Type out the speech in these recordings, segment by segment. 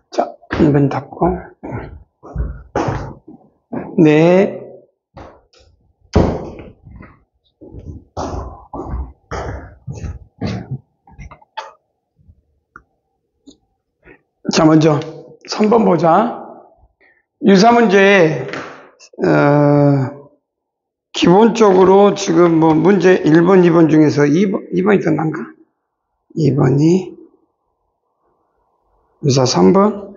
자, 이번 닫고. 네. 자, 먼저 3번 보자. 유사문제 기본적으로 지금 뭐 문제 1번, 2번 중에서 2번이 더 난가? 2번이 유사 3번?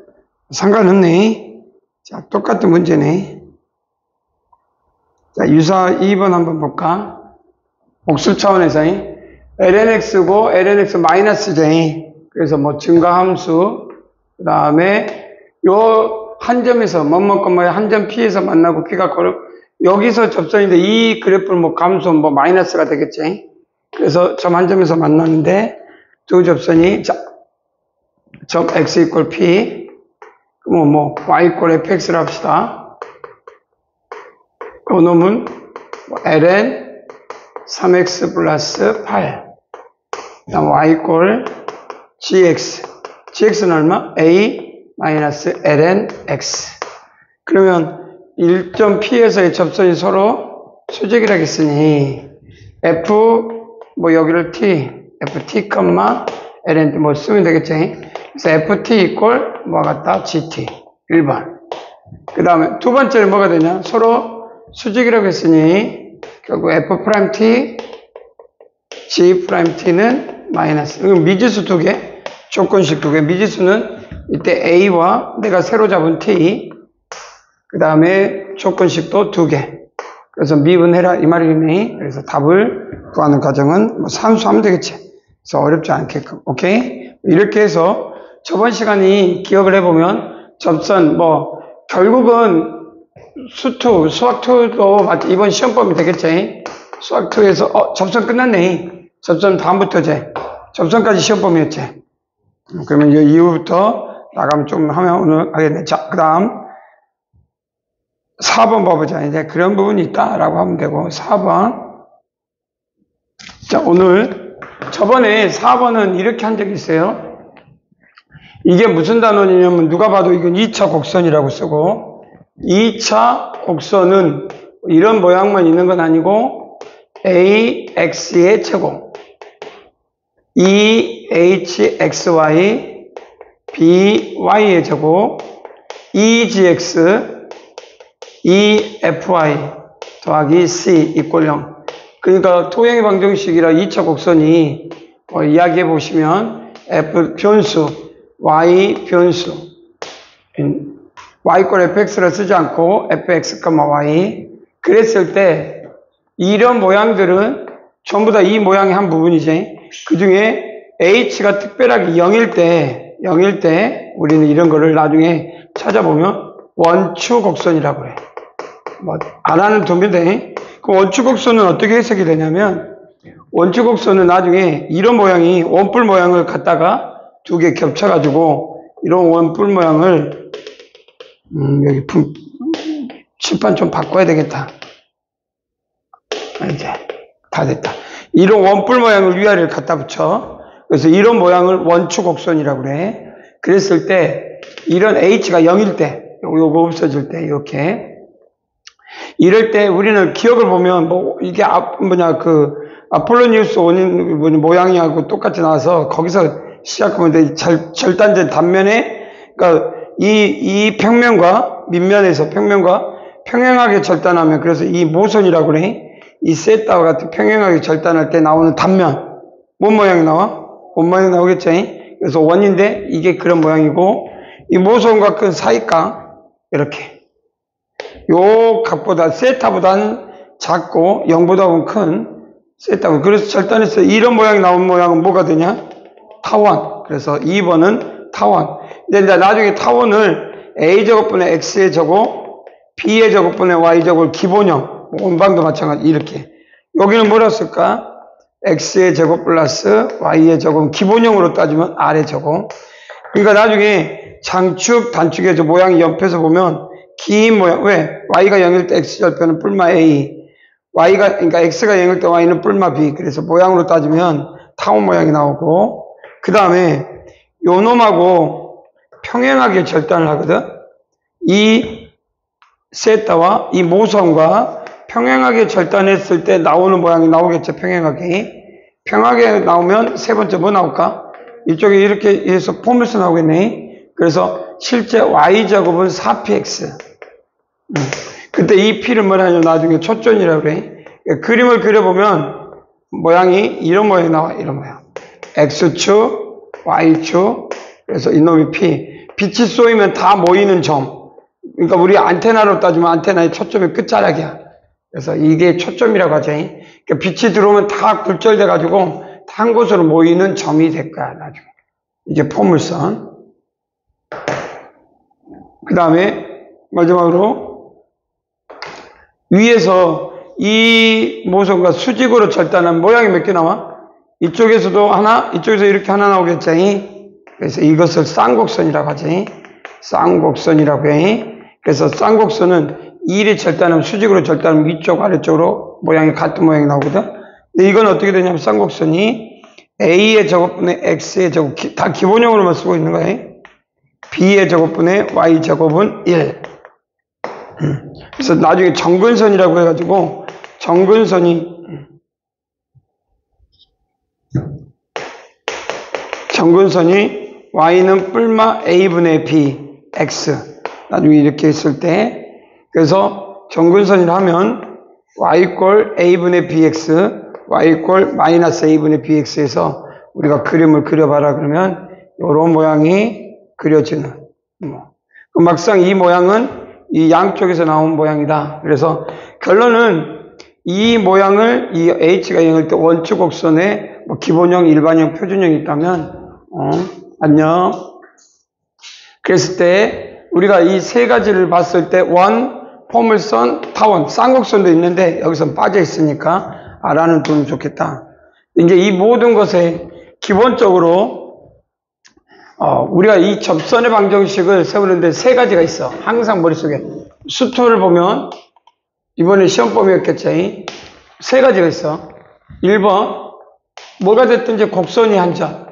상관없네. 자, 똑같은 문제네. 자, 유사 2번 한번 볼까? 복수 차원에서 lnx고 lnx 마이너스제. 그래서 뭐 증가함수, 그 다음에 요 한 점에서 한 점 P에서 만나고 P가 여기서 접선인데 이 그래프는 뭐 감소 뭐 마이너스가 되겠지. 그래서 점 한 점에서 만나는데 두 접선이 점 x 이퀄 P, 그럼 뭐 y 이퀄 fx를 합시다. 그놈은 ln 3x 플러스 8, 그다음 y 이퀄 gx, gx는 얼마? a 마이너스 ln x. 그러면 1.p에서의 접선이 서로 수직이라고 했으니 f 뭐 여기를 t, ft, ln 뭐 쓰면 되겠지. 그래서 ft 이퀄 뭐가 같다? gt. 1번. 그 다음에 두 번째는 뭐가 되냐? 서로 수직이라고 했으니 결국 f't, g't는 마이너스. 그럼 미지수 두 개, 조건식 두 개. 미지수는 이때 a와 내가 새로 잡은 t, 그 다음에 조건식도 두 개. 그래서 미분해라 이 말이겠네. 그래서 답을 구하는 과정은 뭐 산수하면 되겠지. 그래서 어렵지 않게끔. 오케이? 이렇게 해서 저번 시간이 기억을 해보면 접선 뭐 결국은 수투, 수학2도 이번 시험법이 되겠지. 수학2에서 접선 끝났네. 접선 다음부터 접선까지 시험법이었지. 그러면 이 이후부터 나가면 좀 하면 오늘 하겠네. 자, 그 다음 4번 봐보자. 이제 그런 부분이 있다라고 하면 되고 4번. 자, 오늘 저번에 4번은 이렇게 한 적이 있어요. 이게 무슨 단원이냐면 누가 봐도 이건 2차 곡선이라고 쓰고, 2차 곡선은 이런 모양만 있는 건 아니고 ax의 제곱, hxy, by의 제곱, egx, efy 더하기 c 이꼴 0. 그러니까 토형의 방정식이라 2차 곡선이 이야기해 보시면 f 변수, y 변수, y 이꼴 fx를 쓰지 않고 fx, y. 그랬을 때 이런 모양들은 전부 다 이 모양의 한 부분이지. 그 중에 h가 특별하게 0일 때 우리는 이런 거를 나중에 찾아보면 원추곡선이라고 그래. 뭐 안 하는 도면데 그 원추곡선은 어떻게 해석이 되냐면, 원추곡선은 나중에 이런 모양이 원뿔 모양을 갖다가 두 개 겹쳐가지고 이런 원뿔 모양을 여기 칠판 좀 바꿔야 되겠다. 이제 다 됐다. 이런 원뿔 모양을 위아래를 갖다 붙여. 그래서 이런 모양을 원추곡선이라고 그래. 그랬을 때 이런 h가 0일 때, 요거 없어질 때 이렇게. 이럴 때 우리는 기억을 보면 뭐 이게 아폴로니우스 원인 모양이하고 똑같이 나와서 거기서 시작하면 돼. 절단된 단면에, 그러니까 이 평면과 밑면에서 평면과 평행하게 절단하면, 그래서 이 모선이라고 그래. 이 셋다와 같은 평행하게 절단할 때 나오는 단면, 뭔 모양이 나와? 원 모양이 나오겠지? 그래서 원인데 이게 그런 모양이고, 이 모선과 그 사이가 이렇게 요 각보다 세타보단 작고 0보다 큰 세타고, 그래서 절단해서 이런 모양이 나온 모양은 뭐가 되냐? 타원. 그래서 2번은 타원. 근데 나중에 타원을 a제곱분의 x의 제곱, b의 제곱분의 y 제곱 기본형, 원방도 마찬가지 이렇게. 여기는 뭐라 쓸까? x의 제곱 플러스 y의 제곱, 기본형으로 따지면 r의 제곱. 그러니까 나중에 장축 단축의 모양이 옆에서 보면 긴 모양. 왜? y가 0일 때 x절편은 뿔마 a, 그러니까 x가 0일 때 y는 뿔마 b. 그래서 모양으로 따지면 타원 모양이 나오고, 그 다음에 요 놈하고 평행하게 절단을 하거든. 이 세타와 이 모선과 평행하게 절단했을 때 나오는 모양이 나오겠죠. 평행하게 나오면 세 번째 뭐 나올까? 이쪽에 이렇게 해서 포물선 나오겠네. 그래서 실제 y제곱은 4px. 그때 이 p를 뭐라 하냐면 나중에 초점이라고 그래. 그림을 그려보면 모양이 이런 모양이 나와. 이런 모양. x축, y축. 그래서 이놈이 p. 빛이 쏘이면 다 모이는 점. 그러니까 우리 안테나로 따지면 안테나의 초점이 끝자락이야. 그래서 이게 초점이라고 하죠. 그러니까 빛이 들어오면 다 굴절돼 가지고 한 곳으로 모이는 점이 될 거야. 나중에. 이게 포물선. 그 다음에 마지막으로 위에서 이 모선과 수직으로 절단한 모양이 몇 개 나와? 이쪽에서도 하나, 이쪽에서 이렇게 하나 나오겠지. 그래서 이것을 쌍곡선이라고 하지. 쌍곡선이라고 해. 그래서 쌍곡선은 2를 절단하면 수직으로 절단하면 위쪽 아래쪽으로 모양이 같은 모양이 나오거든. 근데 이건 어떻게 되냐면 쌍곡선이 a의 제곱분의 x의 제곱, 다 기본형으로만 쓰고 있는 거예요. b의 제곱분의 y 제곱은 1. 그래서 나중에 정근선이라고 해가지고 정근선이 y는 뿔마 a분의 b x. 나중에 이렇게 했을 때 그래서 정근선이라 하면 y꼴 a분의 bx, y꼴 마이너스 a분의 bx에서 우리가 그림을 그려봐라 그러면 이런 모양이 그려지는. 막상 이 모양은 이 양쪽에서 나온 모양이다. 그래서 결론은 이 모양을 이 h가 0일 때 원축 곡선에 뭐 기본형, 일반형, 표준형이 있다면 안녕. 그랬을 때 우리가 이 세 가지를 봤을 때 원, 포물선, 타원, 쌍곡선도 있는데 여기서 빠져 있으니까 알아는 두면 좋겠다. 이제 이 모든 것에 기본적으로 우리가 이 접선의 방정식을 세우는데 세 가지가 있어. 항상 머릿속에. 수토를 보면 이번에 시험범위였겠지. 세 가지가 있어. 1번 뭐가 됐든지 곡선이 한 점.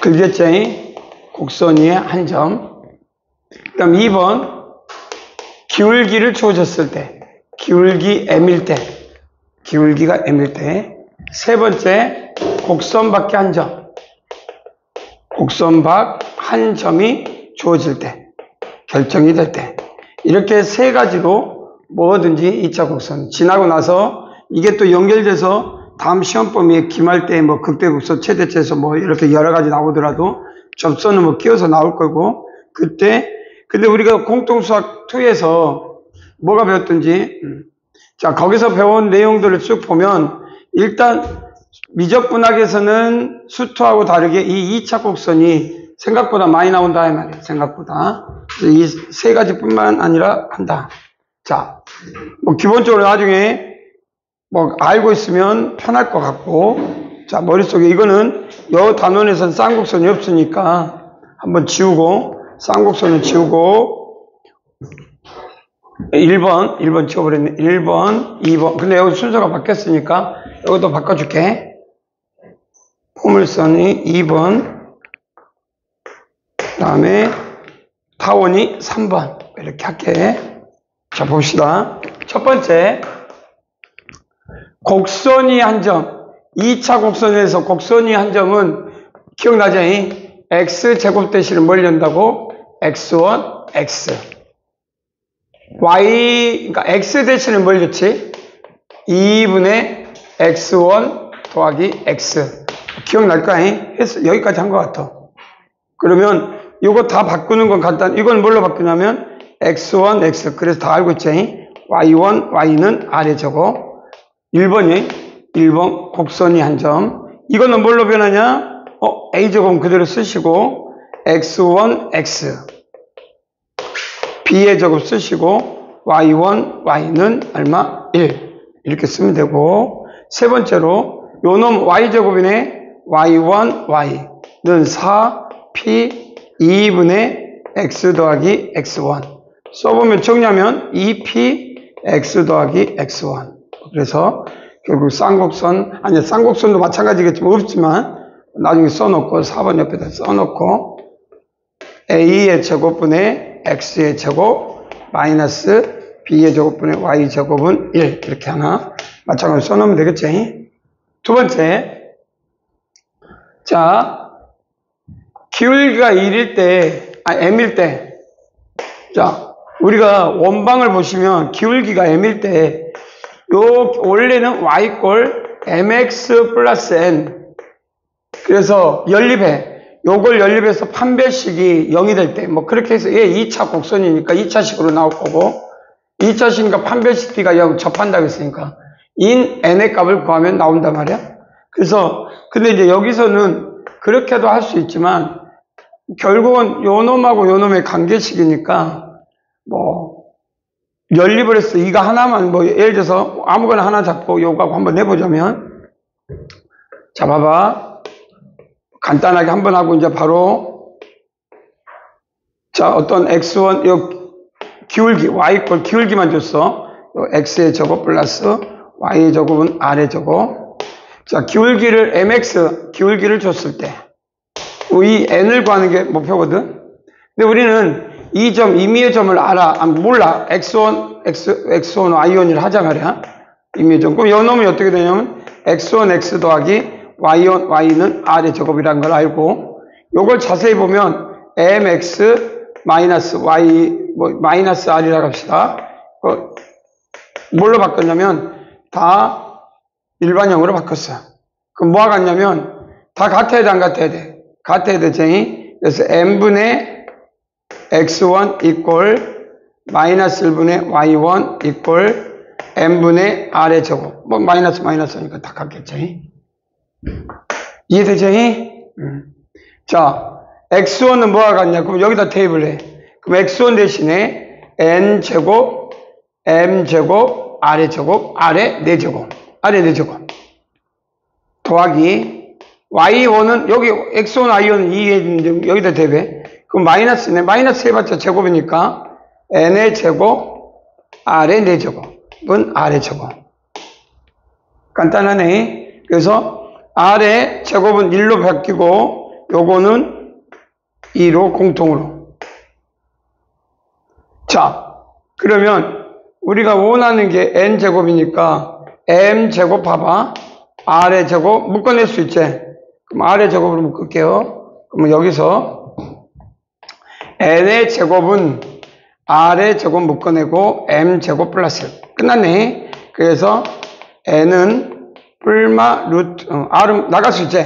그겠지. 곡선이 한 점. 그 다음 2번 기울기를 주어졌을 때. 기울기 m일 때. 기울기가 m일 때. 세 번째 곡선 밖에 한 점. 곡선 밖 한 점이 주어질 때. 결정이 될 때. 이렇게 세 가지로 뭐든지 2차 곡선. 지나고 나서 이게 또 연결돼서 다음 시험 범위에 기말 때 뭐 극대곡선, 최대체에서 뭐 이렇게 여러 가지 나오더라도 접선은 뭐 끼워서 나올 거고 그때 근데 우리가 공통수학 2에서 뭐가 배웠든지 자 거기서 배운 내용들을 쭉 보면 일단 미적분학에서는 수토하고 다르게 이 2차 곡선이 생각보다 많이 나온다 이 말이에요. 생각보다 이 세 가지뿐만 아니라 한다. 자, 뭐 기본적으로 나중에 뭐 알고 있으면 편할 것 같고 자 머릿속에 이거는 여 단원에선 쌍곡선이 없으니까 한번 지우고 쌍곡선은 지우고 1번 지워버렸네. 1번 2번 근데 여기 순서가 바뀌었으니까 이것도 바꿔줄게. 포물선이 2번 그 다음에 타원이 3번 이렇게 할게. 자 봅시다. 첫 번째 곡선이 한 점. 2차 곡선에서 곡선이 한 점은 기억나죠? x제곱 대신에 뭘 연다고? x1, x. y, 그러니까 x 대신에 뭘 넣지? 2분의 x1 더하기 x. 기억날까? 여기까지 한 것 같아. 그러면 이거 다 바꾸는 건 간단. 이건 뭘로 바꾸냐면 x1, x. 그래서 다 알고 있지? y1, y는 아래 저거. 1번 곡선이 한 점. 이거는 뭘로 변하냐? a제곱 그대로 쓰시고 x1, x. b의 제곱 쓰시고 y1, y는 얼마? 1. 이렇게 쓰면 되고 세 번째로 요놈 y제곱이네. y1, y는 4p 2분의 x 더하기 x1. 써보면 정리하면 2p x 더하기 x1. 그래서 결국 쌍곡선, 아니 쌍곡선도 마찬가지겠지만 없지만 나중에 써놓고 4번 옆에다 써놓고 a의 제곱분의 x의 제곱 마이너스 b의 제곱분의 y 제곱은 1 이렇게 하나 마찬가지로 써놓으면 되겠지. 두 번째, 자 기울기가 1일 때, m일 때, 자 우리가 원방을 보시면 기울기가 m일 때 요 원래는 y꼴 mx 플러스 n, 그래서 연립해. 요걸 연립해서 판별식이 0이 될 때, 뭐, 그렇게 해서 얘 2차 곡선이니까 2차식으로 나올 거고, 2차식이니까 판별식 D가 0 접한다고 했으니까, in n의 값을 구하면 나온단 말이야. 그래서, 근데 이제 여기서는 그렇게도 할 수 있지만, 결국은 요 놈하고 요 놈의 관계식이니까, 뭐, 연립을 해서 이거 하나만, 뭐, 예를 들어서 아무거나 하나 잡고 요거하고 한번 내보자면, 자, 봐봐. 간단하게 한번 하고 이제 바로 자 어떤 x1 요 기울기 y꼴 기울기만 줬어. 요 x의 제곱 플러스 y의 제곱은 r의 제곱. 자 기울기를 mx 기울기를 줬을 때 이 n을 구하는 게 목표거든. 근데 우리는 이 점 임의의 점을 알아. 몰라. x1 y1을 하자 말이야. 임의의 점. 그럼 요 놈이 어떻게 되냐면 x1 x 더하기 y1, y는 r의 제곱이라는 걸 알고, 요걸 자세히 보면 mx 마이너스 y, 뭐, 마이너스 r이라고 합시다. 뭘로 바꿨냐면, 다 일반형으로 바꿨어요. 그럼 뭐가 같냐면, 다 같아야 돼, 안 같아야 돼? 같아야 되지. 그래서 n분의 x1 이꼴 마이너스 1분의 y1 이꼴 n분의 r의 제곱. 뭐, 마이너스니까 다 같겠지. 이해되지? 자, x1은 뭐가 같냐? 그럼 여기다 대입을 해. 그럼 x1 대신에 n제곱, m제곱, r제곱, r의 4제곱. r의 4제곱. 더하기, y1은, 여기 x1, y1은 2에 있는데 여기다 대입해. 그럼 마이너스네. 마이너스 해봤자 제곱이니까 n의 제곱, r의 4제곱은 r의 제곱. 간단하네. 그래서 r의 제곱은 1로 바뀌고 요거는 2로 공통으로. 자 그러면 우리가 원하는 게 n제곱이니까 m제곱 봐봐. r의 제곱 묶어낼 수 있지. 그럼 r의 제곱으로 묶을게요. 그러면 여기서 n의 제곱은 r의 제곱 묶어내고 m제곱 플러스 끝났네. 그래서 n은 뿔마 루트, r은 나갈 수 있지?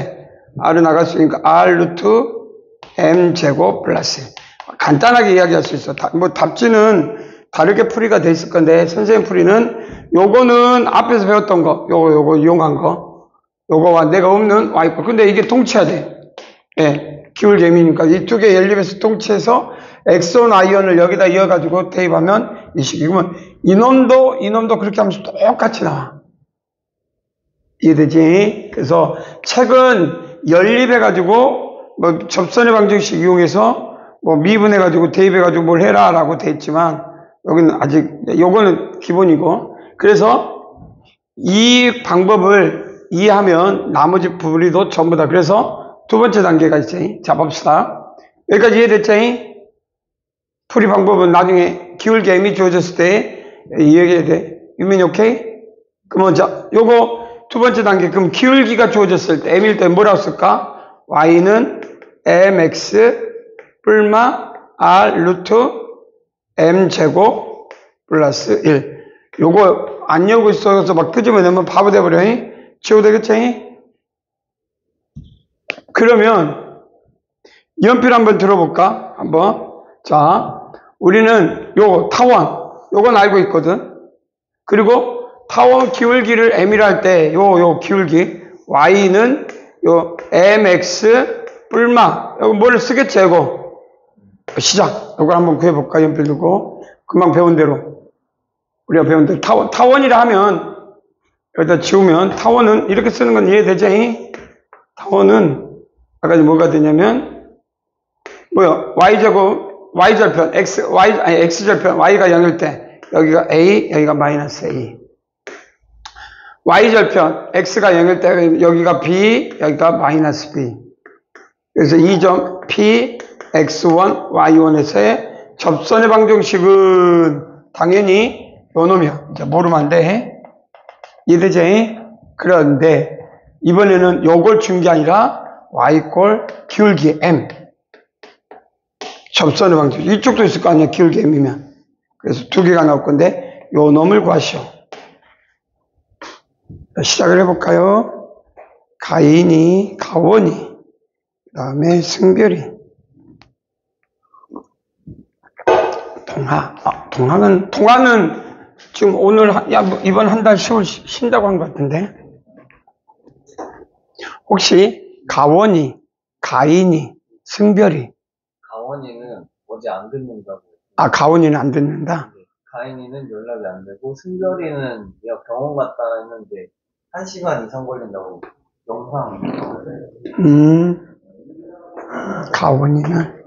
r은 나갈 수 있으니까 r 루트 m제곱 플러스. 간단하게 이야기할 수 있어. 뭐 답지는 다르게 풀이가 돼 있을 건데, 선생님 풀이는 요거는 앞에서 배웠던 거, 요거 이용한 거, 요거와 내가 없는 y꼴. 근데 이게 동치해야 돼. 예, 기울개미니까 이 두 개 연립해서 동치해서 x1, y1을 여기다 이어가지고 대입하면 이 식이면 이놈도 그렇게 하면서 똑같이 나와. 이해되지? 그래서 책은 연립해가지고 뭐 접선의 방정식 이용해서 뭐 미분해가지고 대입해가지고 뭘 해라 라고 돼 있지만 여기는 아직 요거는 기본이고, 그래서 이 방법을 이해하면 나머지 풀이도 전부 다. 그래서 두 번째 단계가 있지. 자 봅시다. 여기까지 이해됐지? 풀이 방법은 나중에 기울기 m이 주어졌을 때 이해해야 돼. 유민이 오케이? 그러면 자 요거 두 번째 단계. 그럼 기울기가 주어졌을 때 m일 때 뭐라고 쓸까? y는 mx 뿔마 r 루트 m제곱 플러스 1. 요거 안 열고 있어서 막 끄집어내면 바보 돼버려. 지워도 되겠지? 그러면 연필 한번 들어볼까? 한번. 자, 우리는 요 타원 요건 알고 있거든. 그리고 타원 기울기를 m이라 할 때 요 기울기 y는 요 mx 뿔마 여기 뭘 쓰겠지? 이거 시작. 이걸 한번 구해볼까? 연필 들고 금방 배운 대로 우리가 배운 대로 타원이라 하면 여기다 지우면 타원은 이렇게 쓰는 건 이해되지? 타원은 아까 뭐가 되냐면 뭐야? y제곱 y절편 x절편 y가 0일 때 여기가 a 여기가 마이너스 a. y절편 x가 0일 때 여기가 b, 여기가 마이너스 b. 그래서 이 점 p, x1, y1에서의 접선의 방정식은 당연히 요 놈이야. 이제 모르면 안 돼. 이해되지? 그런데 이번에는 요걸 준 게 아니라 y꼴 기울기 m. 접선의 방정식. 이쪽도 있을 거 아니야. 기울기 m이면. 그래서 두 개가 나올 건데 요 놈을 구하시오. 시작을 해볼까요? 가인이, 가원이, 그 다음에 승별이. 동화는 지금 오늘, 이번 한 달 쉰다고 한 것 같은데. 혹시 가원이, 가인이, 승별이. 가원이는 어제 안 듣는다고. 아, 가원이는 안 듣는다? 네. 가인이는 연락이 안 되고, 승별이는 내가 병원 갔다 했는데, 1시간 이상 걸린다고 영상. 가원이는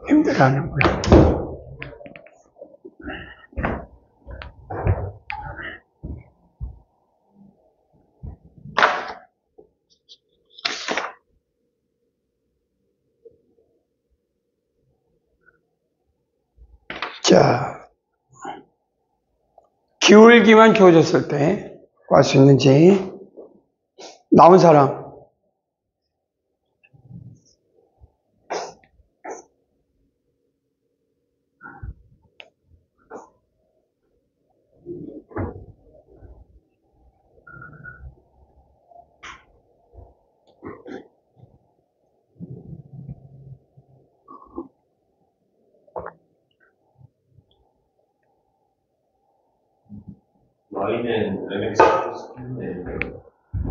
힘들어하는구나. 자, 기울기만 주어졌을 때 구할 수 있는지 나온 사람. Y는 MX 플러스 P분의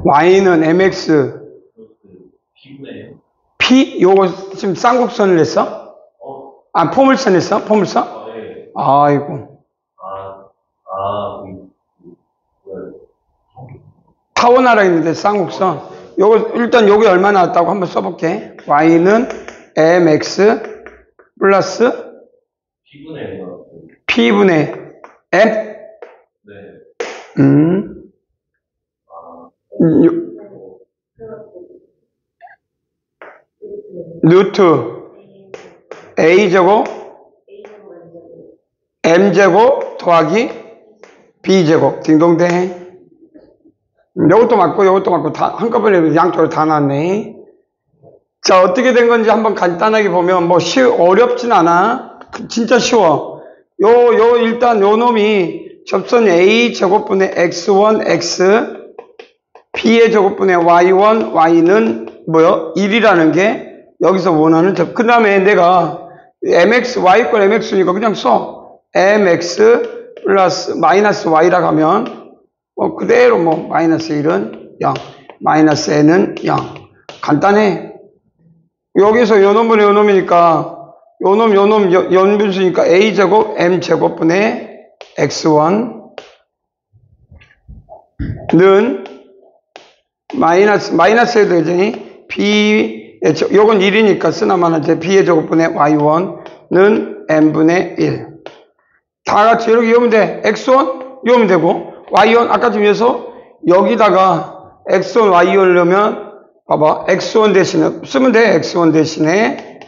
Y는 MX P분의 P? 요거 지금 쌍곡선을 냈어? 아, 포물선 했어? 포물선? 네. 아이고. 뭐야. 타원하라 했는데 쌍곡선. 요거 일단 요게 얼마 나왔다고 한번 써볼게. Y는 MX 플러스 P분의 P분의 M? 네. 루트 A제곱 M제곱 더하기 B제곱 딩동댕. 요것도 맞고 요것도 맞고 다 한꺼번에 양쪽으로 다 나왔네. 자, 어떻게 된 건지 한번 간단하게 보면 뭐 어렵진 않아. 진짜 쉬워. 일단 요 놈이 접선 A 제곱분의 X1, X B의 제곱분의 Y1, Y는 뭐요? 1이라는 게 여기서 원하는 그 다음에 내가 MX, Y권 MX니까 그냥 써. MX 플러스 마이너스 Y라고 하면 그대로 마이너스 1은 0, 마이너스 N은 0. 간단해. 여기서 요 놈분의 요 놈이니까 요 놈 연분수니까 A제곱 M제곱분의 X1는 마이너스 해도 되지. B, 요건 1이니까 쓰나마나 이제 B의 제곱분의 Y1는 M분의 1. 다 같이 이렇게 이으면 돼. X1 이으면 되고, Y1 아까 좀 위해서 여기다가 X1, Y1 넣으면 봐봐. X1 대신에 쓰면 돼. X1 대신에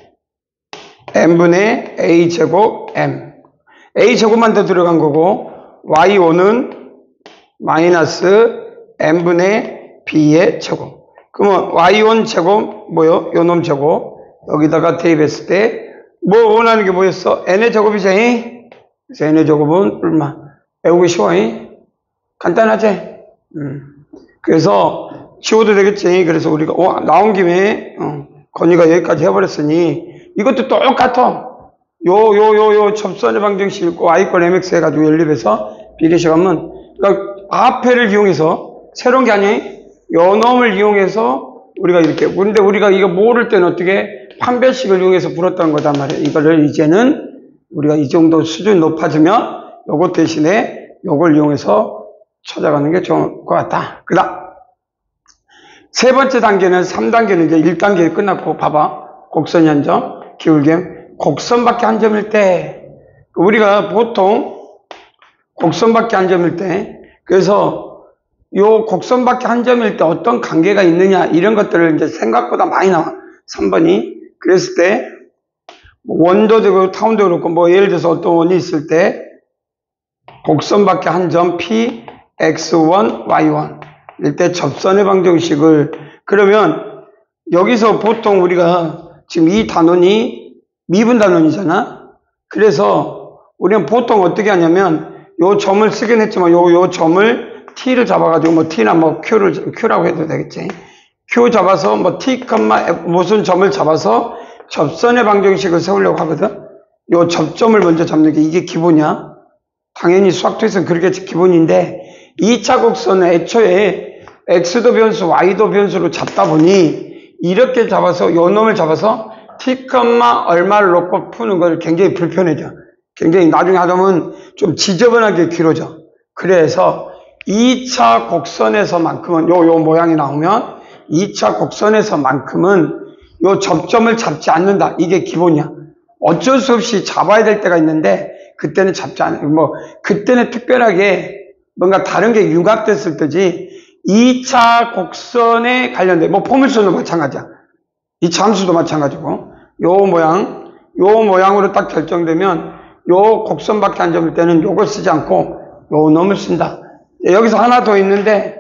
M분의 A제곱 M. A제곱만 더 들어간 거고, Y5는 마이너스 M분의 B의 제곱. 그러면 Y1 제곱, 뭐요? 요놈 제곱. 여기다가 대입했을 때, 뭐 원하는 게 뭐였어? N의 제곱이지? 그래서 N의 제곱은 얼마? 외우기 쉬워. 간단하지? 그래서 지워도 되겠지? 그래서 우리가, 나온 김에, 건이가 여기까지 해버렸으니, 이것도 똑같아. 접선의 방정식 읽고 Y권 MX 해가지고 연립해서 비례식 하면, 그러니까 앞에를 이용해서, 새로운 게 아니야. 요 놈을 이용해서 우리가 이렇게, 근데 우리가 이거 모를 때는 어떻게 판별식을 이용해서 풀었다는 거단 말이야. 이거를 이제는 우리가 이 정도 수준이 높아지면 요것 대신에 요걸 이용해서 찾아가는 게 좋을 것 같다. 그 다음, 세 번째 단계는 3단계는 이제 1단계 끝났고, 봐봐. 곡선 연점, 기울기엠, 곡선밖에 한 점일 때, 우리가 보통 곡선밖에 한 점일 때, 그래서 요 곡선밖에 한 점일 때 어떤 관계가 있느냐, 이런 것들을 이제 생각보다 많이 나와. 3번이. 그랬을 때, 원도 되고 타운도 그렇고, 뭐 예를 들어서 어떤 원이 있을 때, 곡선밖에 한 점 P, X1, Y1. 이때 접선의 방정식을, 그러면 여기서 보통 우리가 지금 이 단원이 미분 단원이잖아? 그래서 우리는 보통 어떻게 하냐면, 요 점을 쓰긴 했지만, 요 점을 T를 잡아가지고, 뭐 T나 뭐 Q라고 해도 되겠지. Q 잡아서 뭐 T, 무슨 점을 잡아서 접선의 방정식을 세우려고 하거든? 요 접점을 먼저 잡는 게 이게 기본이야. 당연히 수학토에서는 그렇게 기본인데, 2차 곡선은 애초에 X도 변수, Y도 변수로 잡다 보니, 이렇게 잡아서, 요 놈을 잡아서 T, 얼마를 놓고 푸는 걸 굉장히 불편해져. 굉장히 나중에 하다 보면 좀 지저분하게 길어져. 그래서 2차 곡선에서만큼은, 요 모양이 나오면, 2차 곡선에서만큼은 요 접점을 잡지 않는다. 이게 기본이야. 어쩔 수 없이 잡아야 될 때가 있는데, 그때는 잡지 않아요. 그때는 특별하게 뭔가 다른 게 융합됐을 때지, 2차 곡선에 관련된, 포물선도 마찬가지야. 2차 함수도 마찬가지고, 요 모양으로 딱 결정되면, 요 곡선밖에 안 잡을 때는 요걸 쓰지 않고, 요 놈을 쓴다. 여기서 하나 더 있는데,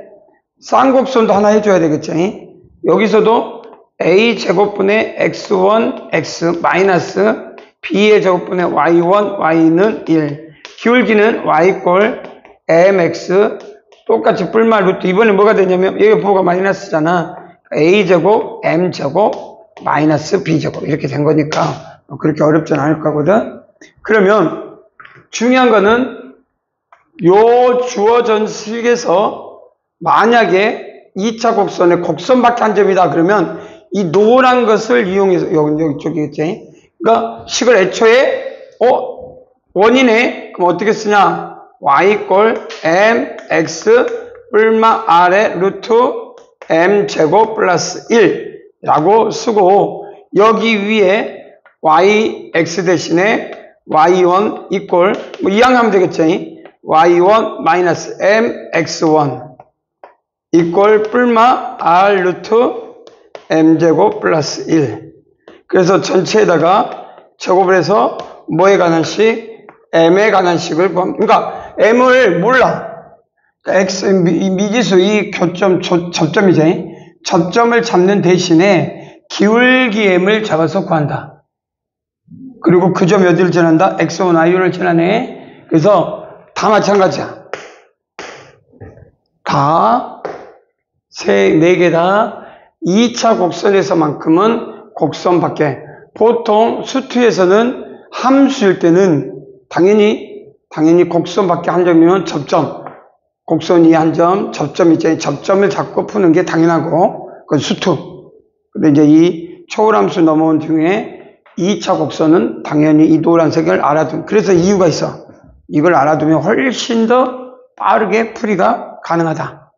쌍곡선도 하나 해줘야 되겠지. 여기서도 a제곱분의 x1, x 마이너스 b의 제곱분의 y1, y는 1. 기울기는 y꼴 mx 똑같이 뿔마 루트. 이번에 뭐가 되냐면 여기 부호가 마이너스잖아. a제곱 m제곱 마이너스 b제곱 이렇게 된 거니까 그렇게 어렵진 않을 거거든. 그러면 중요한 거는 요 주어진 식에서 만약에 2차 곡선의 곡선밖에 한 점이다 그러면 이 노란 것을 이용해서 여기쪽이겠지. 그러니까 식을 애초에 원이네. 그럼 어떻게 쓰냐? y꼴 mx 뿔마 r의 루트 m제곱 플러스 1라고 쓰고 여기 위에 yx 대신에 y1 이꼴 이항하면 되겠지. y1 마이너스 mx1 이꼴 뿔마 r 루트 m제곱 플러스 1. 그래서 전체에다가 제곱을 해서 뭐에 관한 식? m에 관한 식을 구합니다. 그러니까 m을 몰라. 그러니까 x, 미지수 이 접점이지. 접점을 잡는 대신에 기울기 m을 잡아서 구한다. 그리고 그 점 어디를 지난다? x1, y를 지나네. 그래서 다 마찬가지야. 다, 네 개 다 2차 곡선에서만큼은 곡선 밖에. 보통 수투에서는 함수일 때는 당연히 곡선 밖에 한 점이면 접점. 곡선이 한 점, 접점 있잖아요. 접점을 잡고 푸는 게 당연하고, 그건 수투. 근데 이제 이 초월함수 넘어온 중에 2차 곡선은 당연히 이 노란색을 그래서 이유가 있어. 이걸 알아두면 훨씬 더 빠르게 풀이가 가능하다.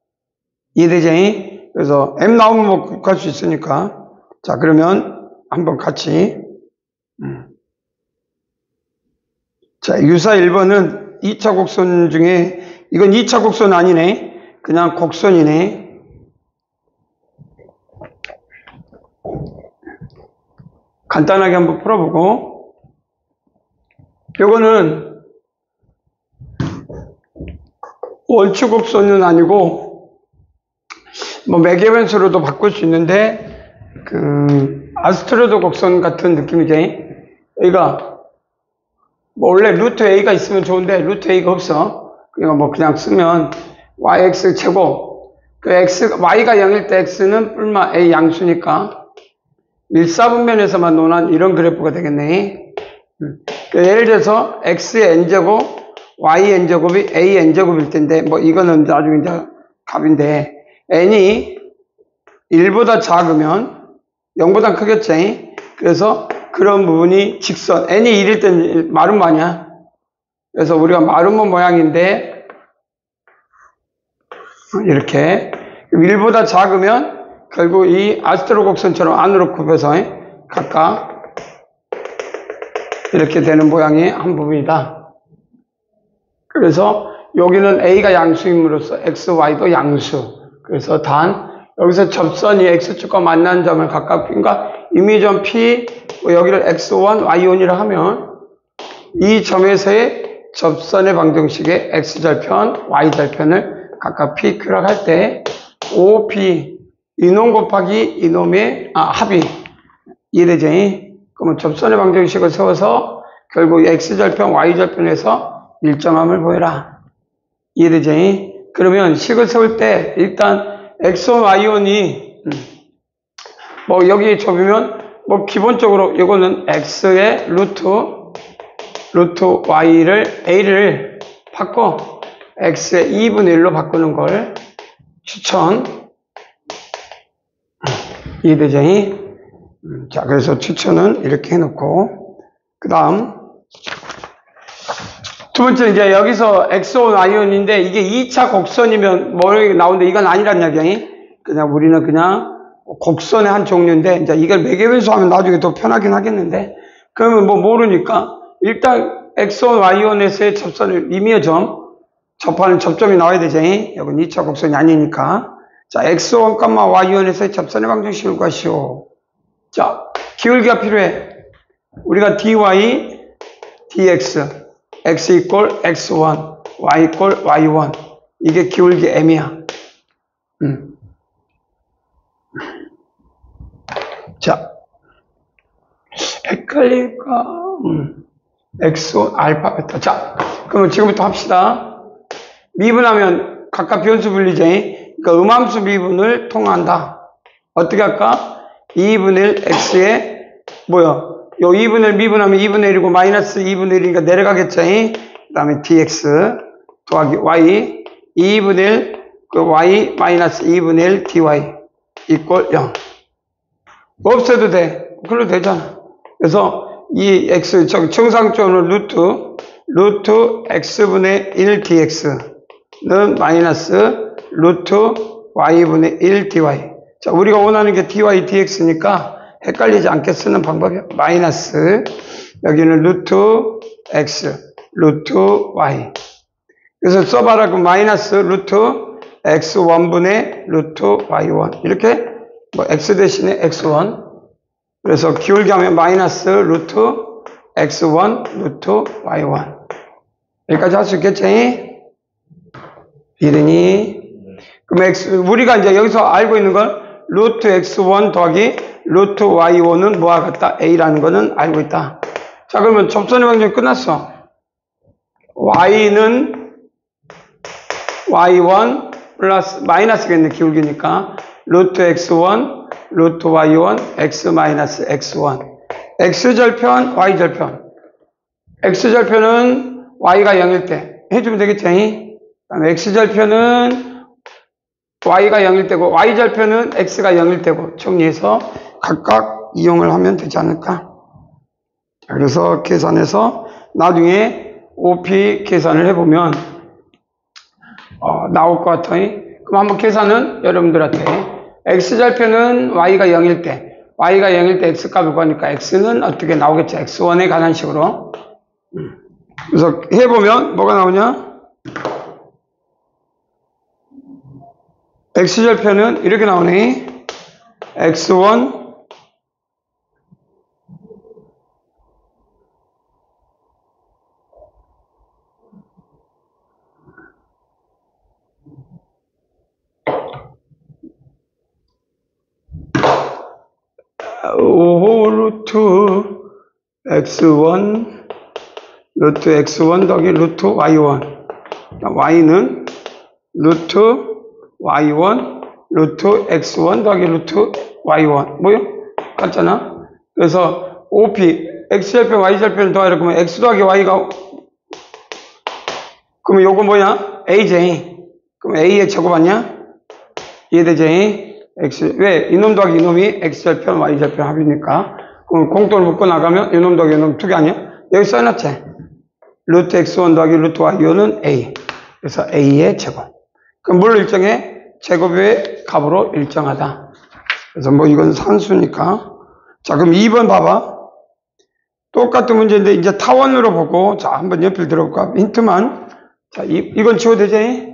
이해되지? 그래서 M 나오면 뭐 국할 수 있으니까. 자, 그러면 한번 같이. 자, 유사 1번은 2차 곡선 중에, 이건 2차 곡선 아니네. 그냥 곡선이네. 간단하게 한번 풀어보고. 요거는 원축 곡선은 아니고, 매개변수로도 바꿀 수 있는데, 아스트로드 곡선 같은 느낌이지. 여기가, 원래 루트 A가 있으면 좋은데, 루트 A가 없어. 그러니까 그냥 쓰면, yx 제곱. y가 0일 때 x는 뿔마 A 양수니까, 일사분면에서만 논한 이런 그래프가 되겠네. 예를 들어서, x의 n제곱, y n제곱이 a n제곱일 텐데, 이거는 나중에 이제 값인데, n이 1보다 작으면 0보다 크겠지. 그래서 그런 부분이 직선, n이 1일 땐 마름모 아니야. 그래서 우리가 마름모 모양인데 이렇게 1보다 작으면 결국 이 아스트로 곡선처럼 안으로 굽혀서 각각 이렇게 되는 모양의 한 부분이다. 그래서 여기는 A가 양수임으로써 X, Y도 양수. 그래서 단, 여기서 접선이 X축과 만난 점을 각각 P인가 임의점 P, 여기를 X1, Y1이라 하면 이 점에서의 접선의 방정식의 X절편, Y절편을 각각 P, Q라고 할 때 OP, 이놈 곱하기 이놈의 합이 이해되지? 그러면 접선의 방정식을 세워서 결국 X절편, Y절편에서 일정함을 보여라. 이해되지? 그러면 식을 세울 때 일단 X1, Y1이 뭐 여기 접으면 뭐 기본적으로 이거는 X의 루트 Y를 A를 바꿔 X의 2분의 1로 바꾸는 걸 추천. 이해되지? 자, 그래서 추천은 이렇게 해놓고, 그 다음, 두 번째, 이제 여기서 X1, Y1인데, 이게 2차 곡선이면 뭐 나오는데, 이건 아니란 이야기야. 그냥 우리는 그냥 곡선의 한 종류인데, 이제 이걸 매개변수 하면 나중에 더 편하긴 하겠는데, 그러면 뭐 모르니까, 일단 X1, Y1에서의 접선을 임의점, 접하는 접점이 나와야 되지. 여긴 2차 곡선이 아니니까. 자, X1, Y1에서의 접선의 방정식을 구하시오. 자, 기울기가 필요해. 우리가 dy, dx, x 이꼴 x1, y 이꼴 y1. 이게 기울기 m이야. 자, 헷갈릴까? x1, 알파, 베타. 자, 그러면 지금부터 합시다. 미분하면 각각 변수 분리제. 그러니까 음함수 미분을 통한다. 어떻게 할까? 2분의 1 x에 뭐야? 요 2분의 1 미분하면 2분의 1이고 마이너스 2분의 1이니까 내려가겠죠? 그 다음에 dx 더하기 y 2분의 1 그 y 마이너스 2분의 1 dy 이꼴 0. 없애도 돼. 그래도 되잖아. 그래서 이 x 정상적으로 루트 x분의 1 dx는 마이너스 루트 y분의 1 dy. 자, 우리가 원하는 게 dy, dx니까 헷갈리지 않게 쓰는 방법이야. 마이너스, 여기는 루트 x, 루트 y. 그래서 써봐라. 그럼 마이너스 루트 x1분의 루트 y1. 이렇게, 뭐, x 대신에 x1. 그래서 기울기 하면 마이너스 루트 x1, 루트 y1. 여기까지 할 수 있겠지? 이러니, 그럼 우리가 이제 여기서 알고 있는 걸 루트 x1 더하기 루트 y1은 뭐와 같다? a라는 거는 알고 있다. 자, 그러면 접선의 방정이 끝났어. y는 y1 플러스 마이너스겠네, 기울기니까. 루트 x1, 루트 y1, x 마이너스 x1. x절편, y절편. x절편은 y가 0일 때 해주면 되겠지? 그 다음에 x절편은 y가 0일 때고 y절편은 x가 0일 때고 정리해서 각각 이용을 하면 되지 않을까? 그래서 계산해서 나중에 OP 계산을 해보면 나올 것 같아요. 그럼 한번 계산은 여러분들한테 x절편은 y가 0일 때 x값을 구하니까 x는 어떻게 나오겠죠? x1에 관한 식으로. 그래서 해보면 뭐가 나오냐? x절편은 이렇게 나오네. x1 5 루트 x1 더하기 루트 y1. y는 루트 y1 루트 x1 더하기 루트 y1 뭐요? 같잖아. 그래서 OP x절편 y절편을 더하라 그러면 x 더하기 y가 그러면 요거 뭐냐? AJ. 그럼 A의 제곱 아니야? 이해되지? x 왜? 이놈 더하기 이놈이 x절편 y절편 합이니까. 그럼 공통을 묶고 나가면 이놈 더하기 이놈 두 개 아니야? 여기 써놨지? 루트 x1 더하기 루트 y1은 A. 그래서 A의 제곱. 그럼 뭘로 일정해? 제곱의 값으로 일정하다. 그래서 뭐 이건 산수니까. 자, 그럼 2번 봐봐. 똑같은 문제인데 이제 타원으로 보고 자, 한번 연필 들어볼까? 힌트만 자, 이건 지워도 되지?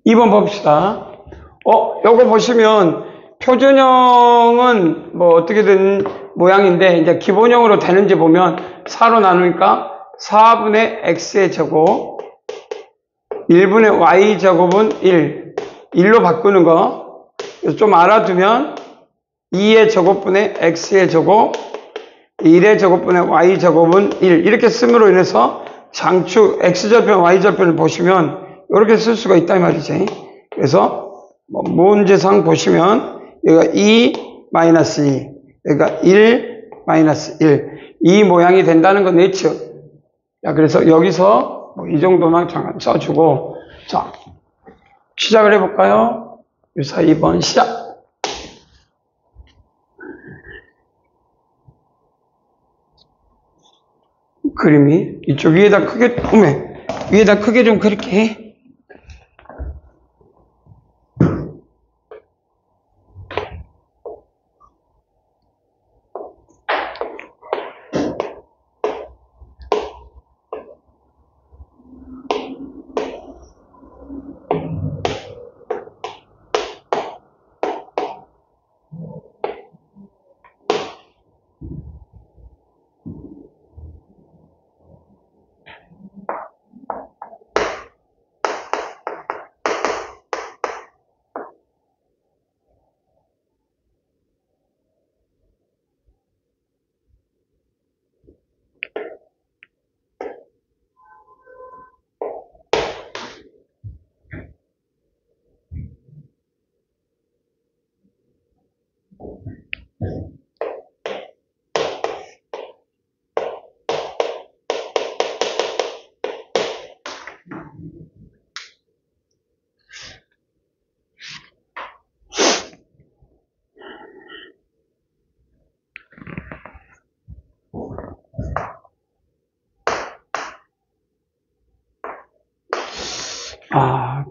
2번 봅시다. 요거 보시면 표준형은 뭐 어떻게 된 모양인데 이제 기본형으로 되는지 보면 4로 나누니까 4분의 x의 제곱 1분의 y 제곱은 1로 바꾸는 거 좀 알아두면 2의 제곱분의 x의 제곱 1의 제곱분의 y 제곱은 1 이렇게 씀으로 인해서 장축 x절편 y절편을 보시면 이렇게 쓸 수가 있다 이 말이지. 그래서 뭐 문제상 보시면 여기가 2 마이너스 2 여기가 1 마이너스 1 이 모양이 된다는 건 네츠. 자, 그래서 여기서 뭐 이 정도만 잠깐 써주고 자 시작을 해볼까요? 유사 2번 시작. 그림이 이쪽 위에다 크게 위에다 크게 좀 그릴게.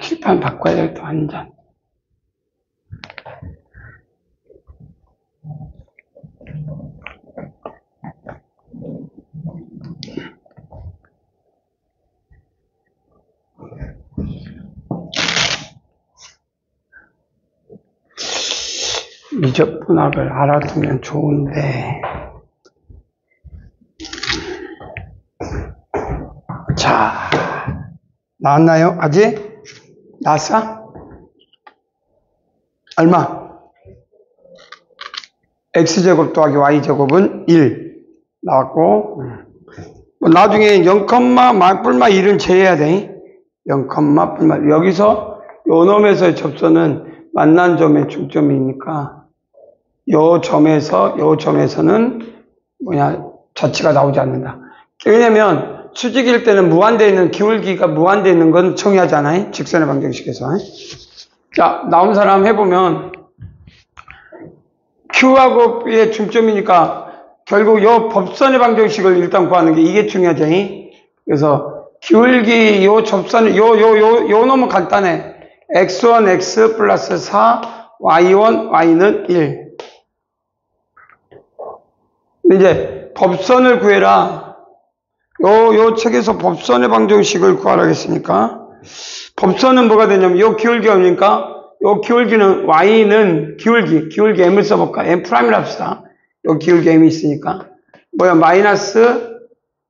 칠판 바꿔야 되겠다, 완전. 미적분학을 알아두면 좋은데. 자, 나왔나요? 아직? 나왔어? 얼마? x제곱 더하기 y제곱은 1 나왔고, 나중에 0,1은 제해야 돼. 0,1 여기서 요 놈에서의 접선은 만난 점의 중점이니까 요 점에서는 자치가 나오지 않는다. 왜냐면 수직일 때는 무한대에 있는 기울기가 무한대에 있는 건 정의하잖아요. 직선의 방정식에서. 자, 나온 사람 해보면 Q하고 B의 중점이니까 결국 요 법선의 방정식을 일단 구하는 게 이게 중요하죠. 그래서 기울기 요 접선 요 놈은 간단해. x1 x 플러스 4 y1 y는 1. 근데 이제 법선을 구해라. 요 책에서 법선의 방정식을 구하라 했으니까 법선은 뭐가 되냐면 요 기울기가 뭡니까? 요 기울기는 y는 기울기 m을 써볼까? m'이라 합시다. 요 기울기 m이 있으니까 마이너스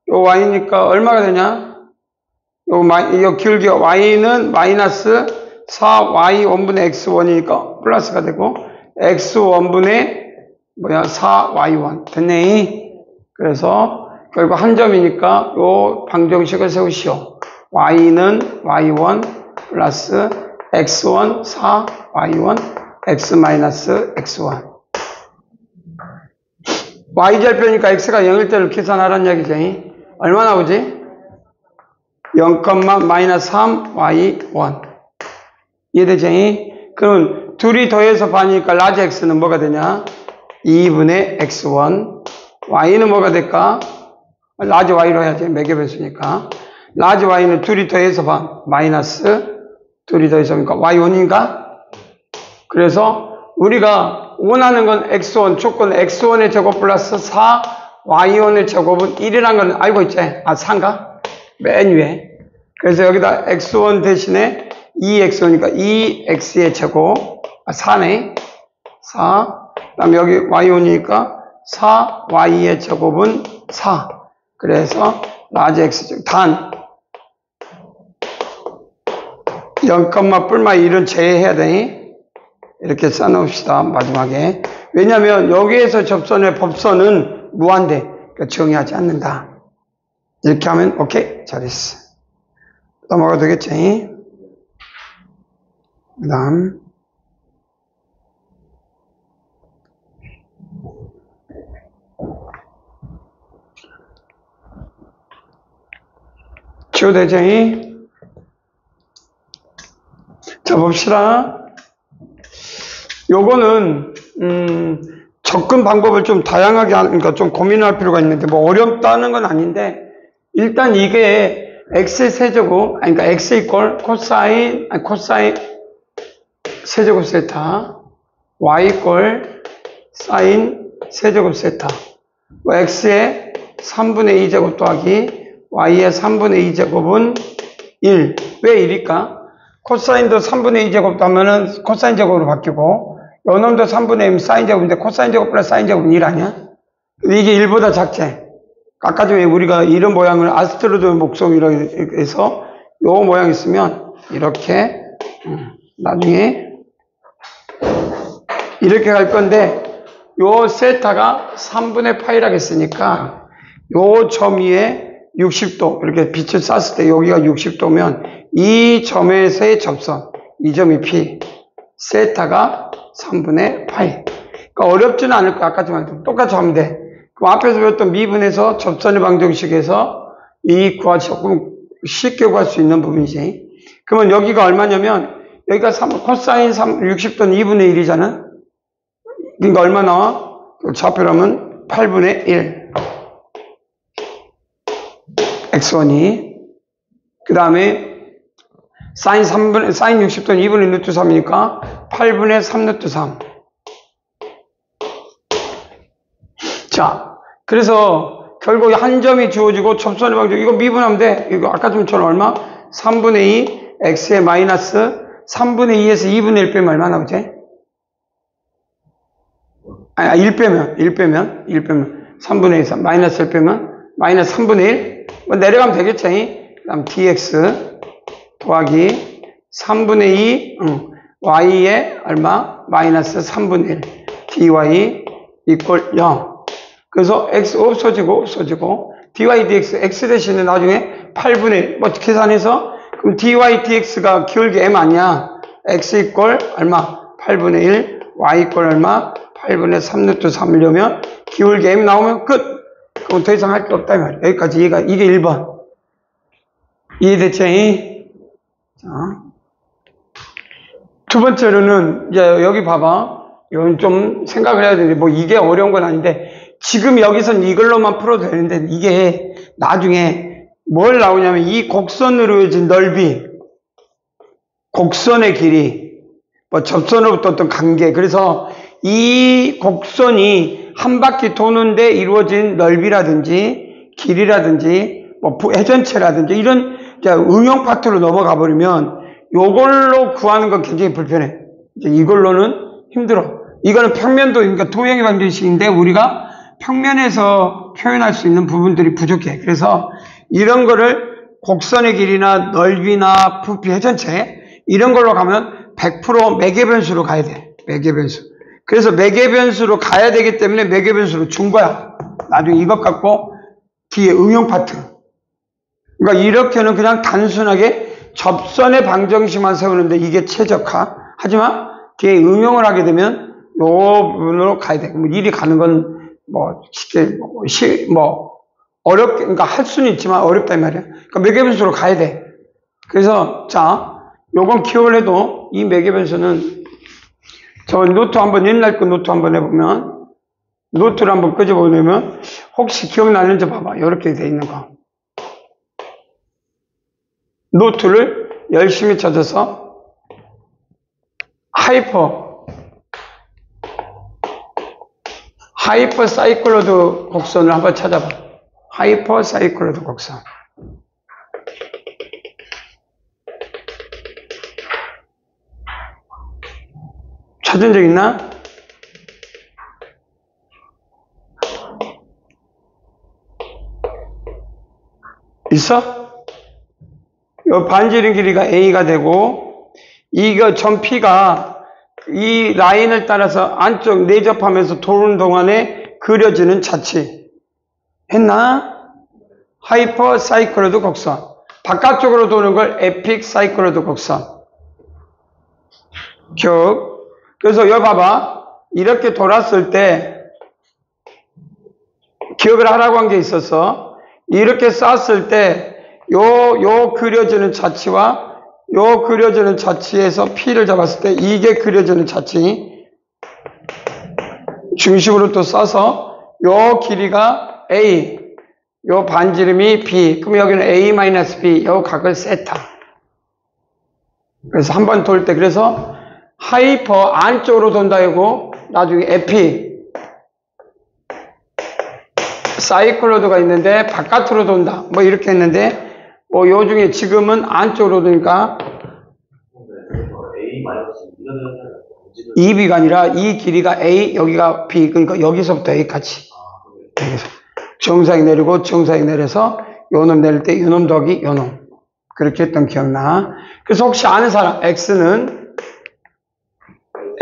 요 y니까 얼마가 되냐? 요 기울기 y는 마이너스 4y 1분의 x1이니까 플러스가 되고 x1분의 4y1 됐네. 그래서 결국 한 점이니까 요 방정식을 세우시오. y는 y1 플러스 x1 4y1 x 마이너스 x1 y절표니까 x가 0일 때를 계산하라는 얘기지. 얼마 나오지? 0,-3y1 이해되지? 그럼 둘이 더해서 반이니까 라지 x는 뭐가 되냐? 2분의 x1 y는 뭐가 될까? 라지 y로 해야지. 매개변수니까 라지 y는 둘이 더해서 반 마이너스 둘이 더해서 그러니까 y1인가? 그래서 우리가 원하는 건 x1 조건 x1의 제곱 플러스 4 y1의 제곱은 1이라는 건 알고 있지? 4인가? 맨 위에 그래서 여기다 x1 대신에 2x1이니까 2x의 제곱, 4네. 4. 그 다음에 여기 y1이니까 4y의 제곱은 4. 그래서 라지 x제곱. 단 0, 뿔마 1은 제외해야 되니 이렇게 써놓읍시다. 마지막에. 왜냐하면 여기에서 접선의 법선은 무한대. 그러니까 정의하지 않는다. 이렇게 하면 오케이. 잘했어. 넘어가도 되겠지? 그 다음 지우대쟁이. 자, 봅시다. 요거는, 접근 방법을 좀 다양하게 그러니까 좀 고민할 필요가 있는데, 뭐 어렵다는 건 아닌데, 일단 이게 x 세제곱, 그러니까 x 이퀄 코사인 세제곱 세타, y 이퀄 사인 세제곱 세타, 뭐 x의 3분의 2제곱 더하기 y의 3분의 2제곱은 1. 왜 1일까? 코사인도 3분의 2제곱도 하면은 코사인 제곱으로 바뀌고, 요놈도 3분의 1 사인 제곱인데 코사인 제곱 플러스 사인 제곱은 1 아니야? 이게 1보다 작지? 아까 전에 우리가 이런 모양을 아스트로드 목성이라고 해서 요 모양 있으면 이렇게 나중에 이렇게 갈 건데, 요 세타가 3분의 파이라고 했으니까 요 점 위에 60도 이렇게 빛을 쐈을 때 여기가 60도면 이 점에서의 접선, 이 점이 P, 세타가 3분의 파이. 그러니까 어렵지는 않을 거야. 아까지만 똑같이 하면 돼. 그럼 앞에서 배웠던 미분에서 접선의 방정식에서 이 구하기 조금 쉽게 구할 수 있는 부분이지. 그러면 여기가 얼마냐면 여기가 코사인 60도는 2분의 1이잖아. 그러니까 얼마 나와? 좌표로 하면 8분의 1. x1이. 그 다음에 사인 60도는 2분의 루트 3이니까 8분의 3 루트 3. 자, 그래서 결국 한 점이 주어지고 접선의 방정, 이거 미분하면 돼. 이거 아까 좀처럼 얼마? 3분의 2 x의 마이너스 3분의 2에서 2분의 1 빼면 얼마 나오지? 아니, 1 빼면 3분의 2, 3, 마이너스 1 빼면 마이너스 3분의 1. 뭐 내려가면 되겠지? 그 다음 dx 더하기 3분의 2 y의 얼마? 마이너스 3분의 1 dy 이퀄 0. 그래서 x 없어지고 dy dx x 대신에 나중에 8분의 1 뭐 계산해서 그럼 dy dx가 기울기 m 아니야? x 이퀄 얼마? 8분의 1 y 이퀄 얼마? 8분의 3 루트 3이려면 기울기 m 나오면 끝. 그럼 더 이상 할 게 없다 이 말이야. 여기까지 이게 1번. 이해됐지? 자. 두 번째로는 이제 여기 봐봐. 이건 좀 생각을 해야 되는데 뭐 이게 어려운 건 아닌데 지금 여기선 이걸로만 풀어도 되는데 이게 나중에 뭘 나오냐면 이 곡선으로 이어진 넓이, 곡선의 길이, 뭐 접선으로부터 어떤 관계. 그래서 이 곡선이 한 바퀴 도는데 이루어진 넓이라든지 길이라든지 뭐 회전체라든지 이런 응용 파트로 넘어가 버리면 요걸로 구하는 건 굉장히 불편해. 이제 이걸로는 힘들어. 이거는 평면도, 그러니까 도형의 방정식인데 우리가 평면에서 표현할 수 있는 부분들이 부족해. 그래서 이런 거를 곡선의 길이나 넓이나 부피, 회전체 이런 걸로 가면 100% 매개변수로 가야 돼. 매개변수. 그래서 매개변수로 가야 되기 때문에 매개변수로 준 거야. 나중에 이것 갖고 뒤에 응용 파트. 그러니까 이렇게는 그냥 단순하게 접선의 방정식만 세우는데 이게 최적화. 하지만 뒤에 응용을 하게 되면 요 부분으로 가야 돼. 뭐 일이 가는 건 뭐 쉽게 어렵게, 그러니까 할 수는 있지만 어렵다 이 말이야. 그러니까 매개변수로 가야 돼. 그래서 자, 요건 기억을 해도 이 매개변수는 저 노트 한번 옛날 거 노트 한번 해보면 노트를 한번 끄집어내면 혹시 기억나는지 봐봐. 이렇게 돼 있는 거. 노트를 열심히 찾아서 하이퍼 사이클로드 곡선을 한번 찾아봐. 하이퍼 사이클로드 곡선. 찾은 적 있나? 있어? 요 반지름 길이가 A가 되고, 이거 점 P가 이 라인을 따라서 안쪽 내접하면서 도는 동안에 그려지는 자치. 했나? 하이퍼 사이클로드 곡선. 바깥쪽으로 도는 걸 에픽 사이클로드 곡선. 기억. 그래서 여기 봐봐. 이렇게 돌았을 때, 기억을 하라고 한 게 있어서, 이렇게 쐈을 때, 요 그려지는 자치와 요 그려지는 자치에서 P를 잡았을 때 이게 그려지는 자치 중심으로 또 써서 요 길이가 A, 요 반지름이 B, 그럼 여기는 A-B, 요 각을 세타. 그래서 한 번 돌 때 그래서 하이퍼 안쪽으로 돈다 이고 나중에 에피 사이클로드가 있는데 바깥으로 돈다 뭐 이렇게 했는데 뭐 요 중에 지금은 안쪽으로 도니까 EB가 아니라 이 길이가 A 여기가 B 그러니까 여기서부터 A까지 정사익 내리고 정사익 내려서 요놈 내릴 때 요놈 더하기 요놈 그렇게 했던 기억나. 그래서 혹시 아는 사람 X는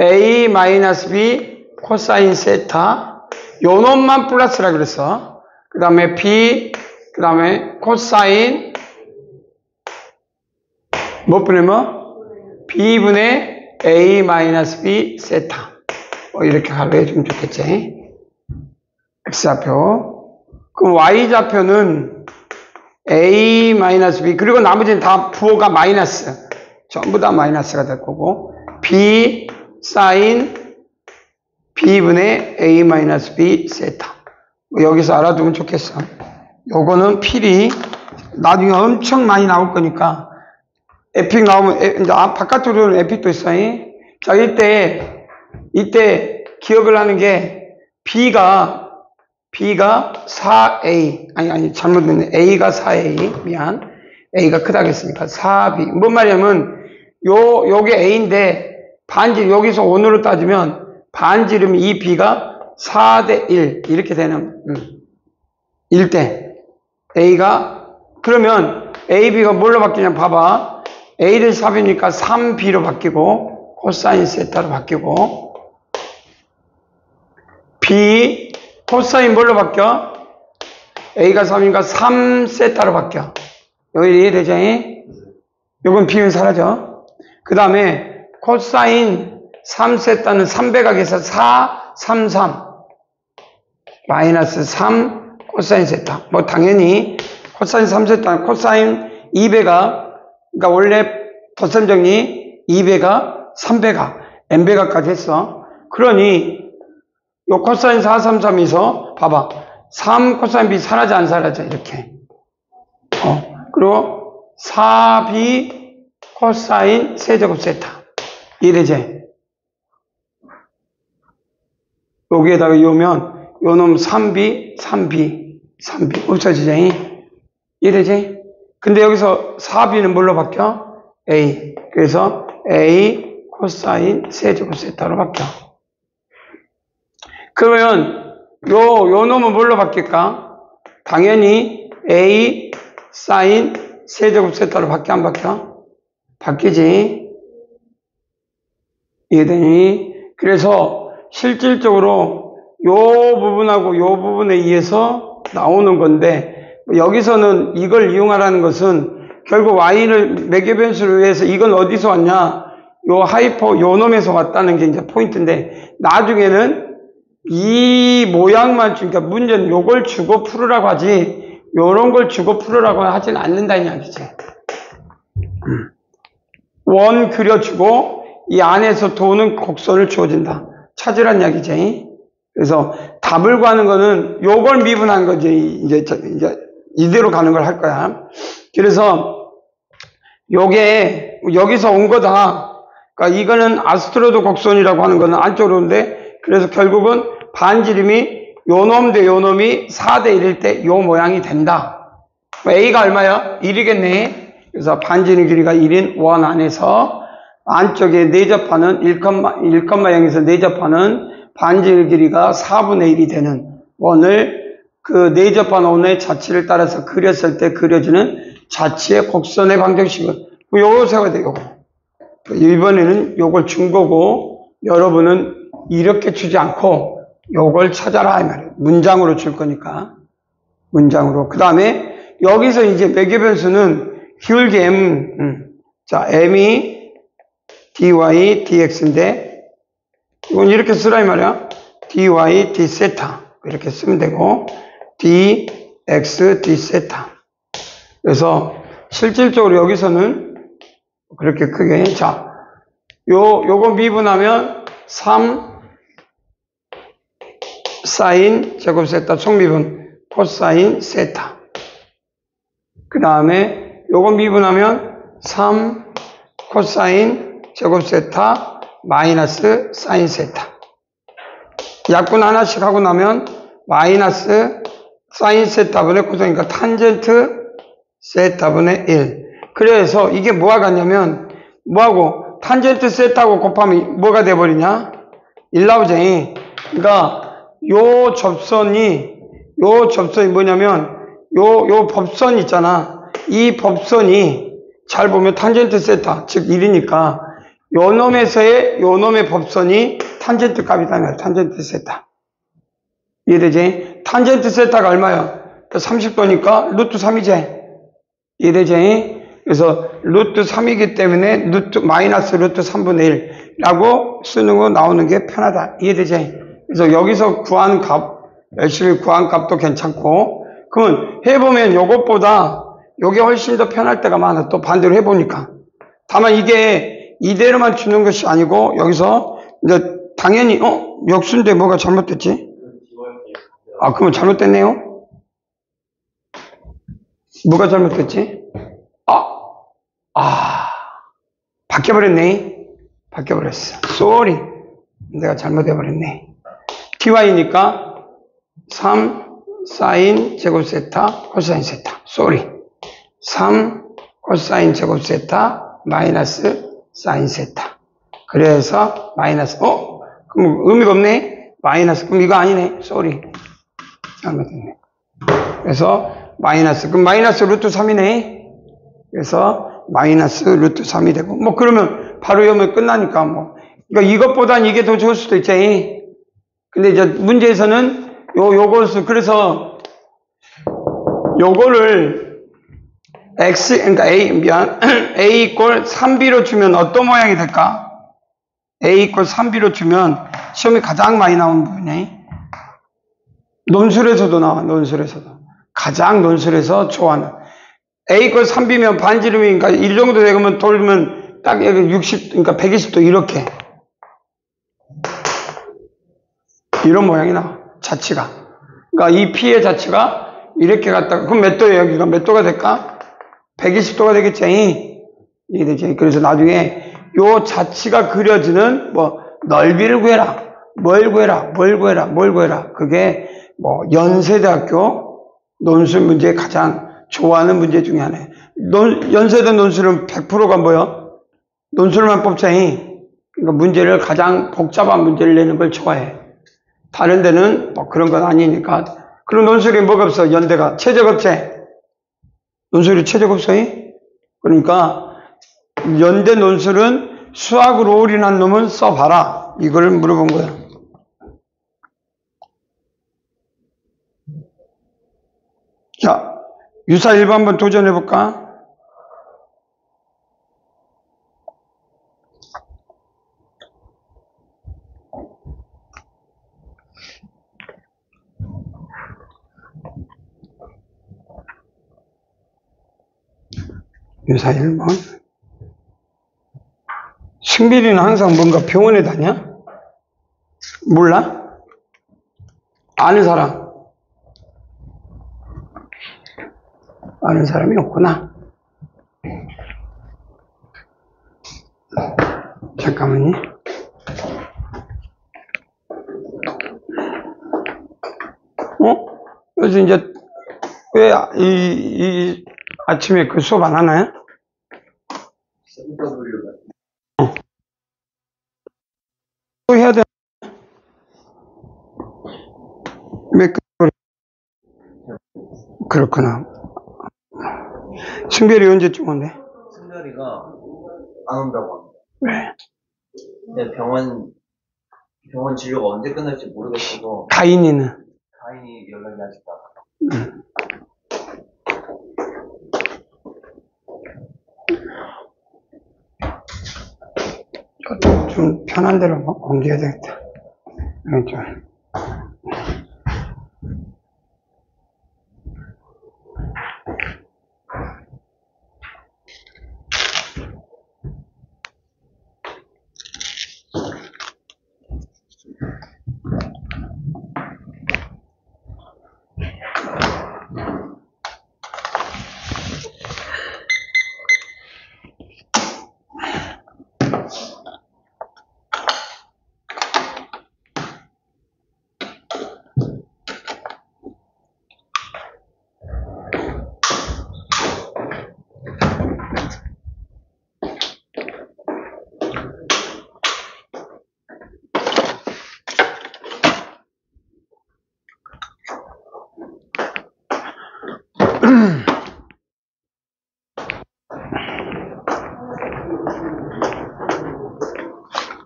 A-B 코사인 세타 요놈만 플러스라 그랬어. 그 다음에 B 그 다음에 코사인 뭐 분의 뭐? B분의 A-B 세타. 이렇게 가로 해주면 좋겠지. X좌표. 그럼 Y좌표는 A-B, 그리고 나머지는 다 부호가 마이너스. 전부 다 마이너스가 될 거고. B, 사인, B분의 A-B 세타. 여기서 알아두면 좋겠어. 요거는 필이 나중에 엄청 많이 나올 거니까. 에픽 나오면, 이제 바깥으로는 에픽도 있어. 자, 이때 기억을 하는 게, B가 4A, 아니, 잘못됐네. A가 4A, 미안. A가 크다고 했으니까 4B. 뭔 말이냐면, 요게 A인데, 여기서 5으로 따지면, 반지름 이 B가 4대 1, 이렇게 되는, 1대. A가, 그러면, AB가 뭘로 바뀌냐, 봐봐. A를 4B니까 3B로 바뀌고 코사인 세타로 바뀌고 B 코사인 뭘로 바뀌어? A가 3이니까 3세타로 바뀌어. 여기 이해되죠? 요건 B는 사라져. 그 다음에 코사인 3세타는 300하기에서 4, 3, 3 마이너스 3 코사인 세타. 뭐 당연히 코사인 3세타 코사인 2배가 그러니까 원래 덧셈정리 2배가 3배가 n배가까지 했어. 그러니 요 코사인 433에서 봐봐 3 코사인 B 사라져 안 사라져 이렇게 그리고 4B 코사인 세제곱 세타 이래지. 여기에다가 요면 요놈 3B 없어지지 이래지. 근데 여기서 4B는 뭘로 바뀌어? A. 그래서 A 코사인 세제곱 세타로 바뀌어. 그러면 요 놈은 뭘로 바뀔까? 당연히 A 사인 세제곱 세타로 바뀌어 안 바뀌어? 바뀌지. 이해되니? 그래서 실질적으로 요 부분하고 요 부분에 의해서 나오는 건데 여기서는 이걸 이용하라는 것은 결국 Y를 매개변수를 위해서 이건 어디서 왔냐? 요 하이퍼 요 놈에서 왔다는 게 이제 포인트인데 나중에는 이 모양만 그러니까 문제는 요걸 주고 풀으라고 하지 요런 걸 주고 풀으라고 하진 않는다 이 이야기지. 원 그려주고 이 안에서 도는 곡선을 주어진다. 찾으란 이야기지. 그래서 답을 구하는 거는 요걸 미분한 거지. 이제 이대로 가는 걸 할 거야. 그래서 요게 여기서 온 거다. 그러니까 이거는 아스트로드 곡선이라고 하는 거는 안쪽으로 오는데 그래서 결국은 반지름이 요놈 대 요놈이 4대 1일 때 요 모양이 된다. A가 얼마야? 1이겠네. 그래서 반지름 길이가 1인 원 안에서 안쪽에 내접하는 1,0에서 내접하는 반지름 길이가 4분의 1이 되는 원을 그 내접한 원의 자치를 따라서 그렸을 때 그려지는 자치의 곡선의 방정식을 요거 세워야 돼요. 이번에는 요걸 준 거고 여러분은 이렇게 주지 않고 요걸 찾아라 이 말이에요. 문장으로 줄 거니까 문장으로. 그 다음에 여기서 이제 매개 변수는 기울기 m 자 m이 dy dx인데 이건 이렇게 쓰라 이 말이야. dy d 세타 이렇게 쓰면 되고 dx d 세타. 그래서 실질적으로 여기서는 그렇게 크게 자 요거 미분하면 3 사인 제곱 세타 총미분 코사인 세타. 그 다음에 요거 미분하면 3 코사인 제곱 세타 마이너스 사인 세타. 약분 하나씩 하고 나면 마이너스 사인 세타분의 코사인이니까 탄젠트 세타분의 1. 그래서 이게 뭐가 같냐면 뭐하고 탄젠트 세타하고 곱하면 뭐가 돼버리냐? 1 나오지. 그러니까 요 접선이 뭐냐면 요 법선 있잖아. 이 법선이 잘 보면 탄젠트 세타 즉 1이니까 요 놈의 법선이 탄젠트 값이다. 탄젠트 세타. 이해되지? 탄젠트 세타가 얼마야? 30도니까 루트 3이지. 이해되지? 그래서 루트 3이기 때문에 마이너스 루트 3분의 1라고 쓰는 거 나오는 게 편하다. 이해되지? 그래서 여기서 구한 값, 열심히 구한 값도 괜찮고, 그러면 해보면 요것보다 요게 훨씬 더 편할 때가 많아. 또 반대로 해보니까. 다만 이게 이대로만 주는 것이 아니고, 여기서 이제 당연히, 역수인데 뭐가 잘못됐지? 아, 그러면 잘못됐네요? 뭐가 잘못됐지? 바뀌어버렸네. 바뀌어버렸어. 쏘리. 내가 잘못해버렸네. dy니까 3 사인 제곱 세타 코사인 세타. 쏘리. 3 코사인 제곱 세타 마이너스 사인 세타. 그래서 마이너스, 그럼 의미가 없네? 마이너스, 그럼 이거 아니네. 쏘리. 잘못했네. 그래서 마이너스, 그럼 마이너스 루트 3이네. 그래서 마이너스 루트 3이 되고, 뭐 그러면 바로 여면 끝나니까 뭐. 그러니까 이것보단 이게 더 좋을 수도 있지. 근데 이제 문제에서는 요것을, 그래서 요거를 그러니까 a 이꼴 3b로 주면 어떤 모양이 될까? a 이꼴 3b로 주면 시험에 가장 많이 나오는 부분이 논술에서도 나와. 논술에서도 가장 논술에서 좋아하는 a 이꼴 3b면 반지름이 그러니까 이 정도 되면 돌면 딱 여기 60 그러니까 120도 이렇게 이런 모양이 나와. 자치가. 그러니까 이 P의 자치가 이렇게 갔다가, 그럼 몇 도예요? 여기가 몇 도가 될까? 120도가 되겠지? 이게 되지. 그래서 나중에 요 자치가 그려지는 뭐, 넓이를 구해라. 뭘 구해라. 그게 뭐, 연세대학교 논술 문제 가장 좋아하는 문제 중에 하나예요. 연세대 논술은 100%가 뭐야? 논술만 뽑자니. 그러니까 문제를 가장 복잡한 문제를 내는 걸 좋아해. 다른 데는 뭐 그런 건 아니니까. 그럼 논술이 뭐가 없어? 연대가. 최저급제. 논술이 최저급제이? 그러니까 연대 논술은 수학으로 올인한 놈은 써봐라. 이걸 물어본 거야. 자, 유사 1번 한번 도전해볼까? 유사 1번. 승빈이는 항상 뭔가 병원에 다녀? 몰라? 아는 사람? 아는 사람이 없구나. 잠깐만요. 그래서 이제 왜 아침에 그 수업 안 하나요? 또 해야 돼. 왜 그렇구나. 승별이 언제쯤 온대? 승별이가 안 온다고 합니다. 왜? 근데 병원 진료가 언제 끝날지 모르겠어서 다인이는? 다행히 연락이 아직 안 왔어요. 좀 편한 데로 옮겨야 되겠다. 좀.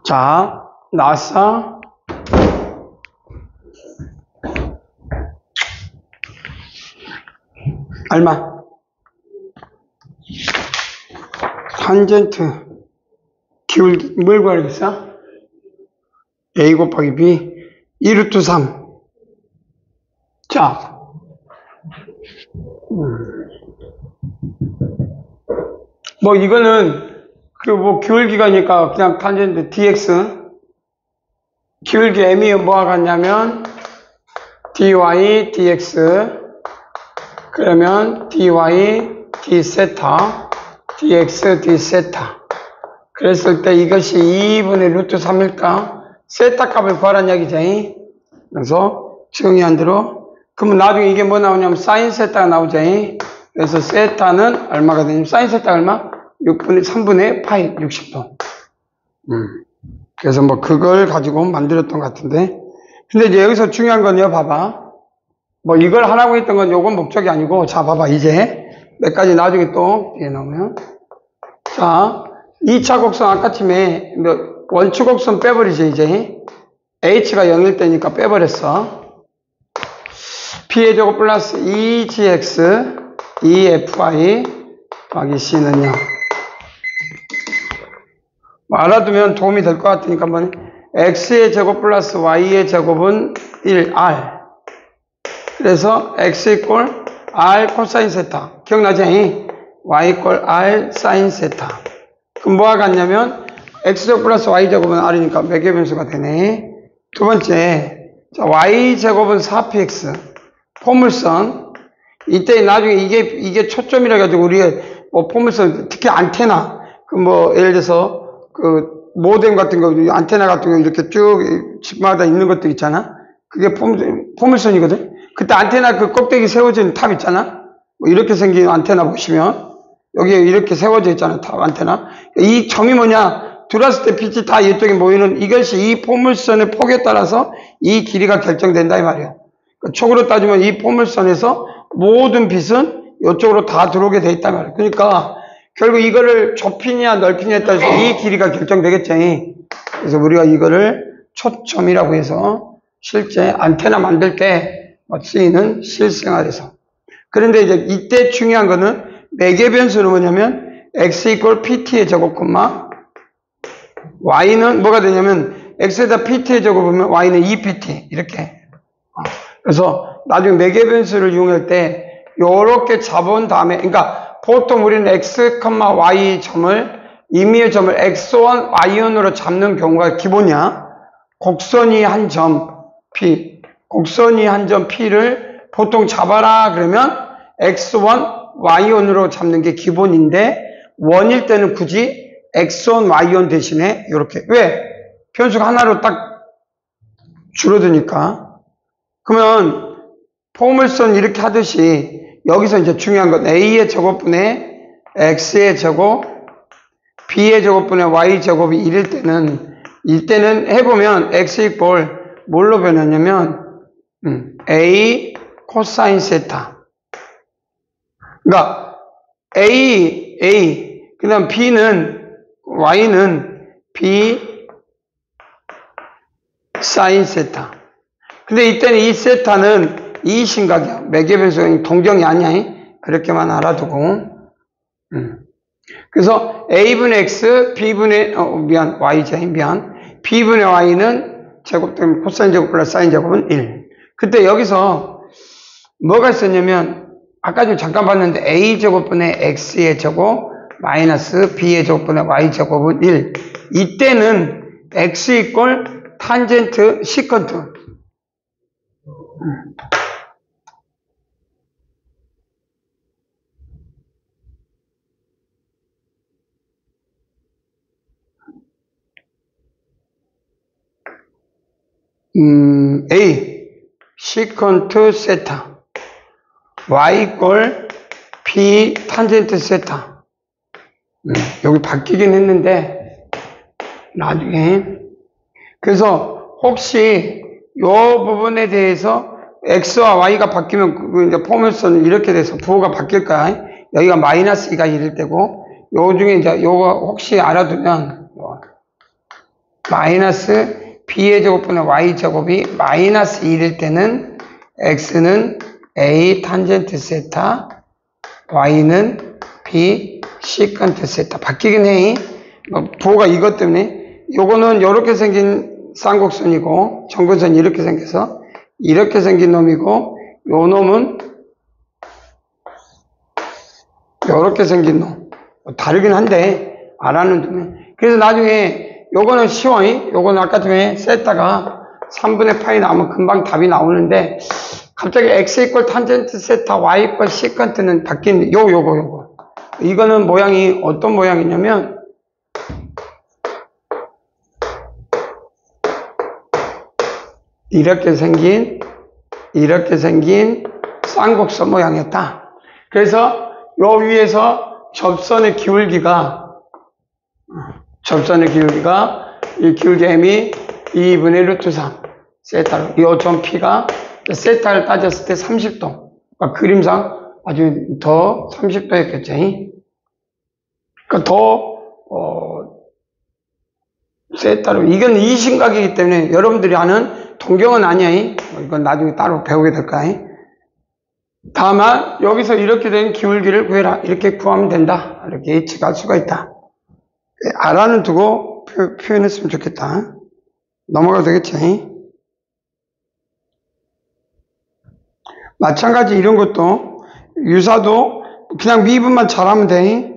자, 나왔어? 얼마? 탄젠트 기울기 뭘 구하겠어? A 곱하기 B 2루트 3. 자, 뭐 이거는 그 기울기가니까 그냥 탄젠트 dx 기울기 m이 뭐가 같냐면 dy dx 그러면 dy d 세타 dx d 세타 그랬을 때 이것이 2분의 루트 3일까? 세타 값을 구하라는 얘기지. 그래서 정의한 대로 그러면 나중에 이게 뭐 나오냐면 사인 세타가 나오지. 그래서 세타는 얼마가 되냐면 사인 세타가 얼마? 3분의 파이 60도. 그래서 뭐 그걸 가지고 만들었던 것 같은데. 근데 이제 여기서 중요한 건요, 봐봐. 뭐 이걸 하라고 했던 건 요건 목적이 아니고, 자, 봐봐. 이제 몇 가지 나중에 또 뒤에 나오면. 자, 2차 곡선 아까쯤에 원축 곡선 빼버리지, 이제. h가 0일 때니까 빼버렸어. p의 제곱 플러스 2gx 2fy 더하기 c는요. 뭐 알아두면 도움이 될 것 같으니까 한번 x의 제곱 플러스 y의 제곱은 1r. 그래서 x 이꼴 r 코사인 세타. 기억나지? y 이꼴 r 사인 세타. 그럼 뭐가 같냐면 x 제곱 플러스 y 제곱은 r이니까 매개 변수가 되네. 두 번째, 자, y 제곱은 4px. 포물선. 이때 나중에 이게 초점이라 가지고 우리가 뭐 포물선 특히 안테나 그 뭐 예를 들어서 그 모뎀 같은 거 안테나 같은 거 이렇게 쭉 집마다 있는 것들 있잖아. 그게 포물선이거든. 그때 안테나 그 꼭대기 세워진 탑 있잖아. 뭐 이렇게 생긴 안테나 보시면 여기에 이렇게 세워져 있잖아. 탑 안테나. 이 점이 뭐냐? 들어왔을 때 빛이 다 이쪽에 모이는 이것이 이 포물선의 폭에 따라서 이 길이가 결정된다 이 말이야. 촉으로 따지면 이 포물선에서 모든 빛은 이쪽으로 다 들어오게 돼 있단 말이야. 그러니까 결국 이거를 좁히냐 넓히냐에 따라서 이 길이가 결정되겠지. 그래서 우리가 이거를 초점이라고 해서 실제 안테나 만들 때 쓰이는 실생활에서. 그런데 이제 이때 중요한 거는 매개 변수는 뭐냐면 x 이꼴 pt의 제곱 콤마 y는 뭐가 되냐면 x에다 pt의 제곱이면 y는 2pt 이렇게. 그래서 나중에 매개 변수를 이용할 때 요렇게 잡은 다음에 그러니까 보통 우리는 x, y 점을 임의의 점을 x1, y1으로 잡는 경우가 기본이야. 곡선이 한 점 p, 곡선이 한 점 p를 보통 잡아라 그러면 x1, y1으로 잡는 게 기본인데 원일 때는 굳이 x1, y1 대신에 이렇게. 왜? 변수가 하나로 딱 줄어드니까. 그러면 포물선 이렇게 하듯이 여기서 이제 중요한 건 a의 제곱분의 x의 제곱, b의 제곱분의 y 제곱이 1일 때는 이때는 해보면 x 이꼴 뭘로 변하냐면 a 코사인 세타. 그러니까 a 그 다음 b는 y는 b 사인 세타. 근데 이때는 이 세타는 이 심각이야. 매개변수가 동경이 아니야. 그렇게만 알아두고. 그래서 a분의 x, b분의 y지. b분의 y는 제곱 때문에 코사인 제곱 플러스 사인 제곱은 1. 그때 여기서 뭐가 있었냐면 아까 좀 잠깐 봤는데 a 제곱분의 x의 제곱 마이너스 b의 제곱분의 y 제곱은 1. 이때는 x 이꼴 탄젠트 시컨트. A 시컨트 세타 y 이꼴 b 탄젠트 세타. 여기 바뀌긴 했는데 나중에. 그래서 혹시 요 부분에 대해서 x와 y가 바뀌면 이제 포물선은 이렇게 돼서 부호가 바뀔 거야. 여기가 마이너스 2가 이럴 때고, 요 중에 이제 요거 혹시 알아두면 마이너스 b의 제곱분의 y 제곱이 마이너스 1일 때는 x는 a 탄젠트 세타, y는 b 시컨트 세타. 바뀌긴 해. 부호가 이것 때문에. 요거는 요렇게 생긴 쌍곡선이고 점근선이 이렇게 생겨서 이렇게 생긴 놈이고, 요 놈은 요렇게 생긴 놈. 다르긴 한데 알아는. 그래서 나중에 요거는 쉬워. 요거는 아까 전에 세타가 3분의 파이 나오면 금방 답이 나오는데, 갑자기 x 이꼴 탄젠트 세타, y 이꼴 시컨트는 바뀐 요거. 이거는 모양이 어떤 모양이냐면, 이렇게 생긴 쌍곡선 모양이었다. 그래서 요 위에서 접선의 기울기가 이 기울기 m이 2분의 루트 3 세타로, 요 점 P가 세타를 따졌을 때 30도. 그러니까 그림상 아주 더 30도였겠지. 그러니까 더 세타로. 이건 이 심각이기 때문에 여러분들이 아는 동경은 아니야. 이건 나중에 따로 배우게 될 거야. 다만 여기서 이렇게 된 기울기를 구해라. 이렇게 구하면 된다. 이렇게 예측할 수가 있다. 알아는 두고 표현했으면 좋겠다. 넘어가도 되겠지. 마찬가지 이런 것도 유사도 그냥 미분만 잘하면 돼.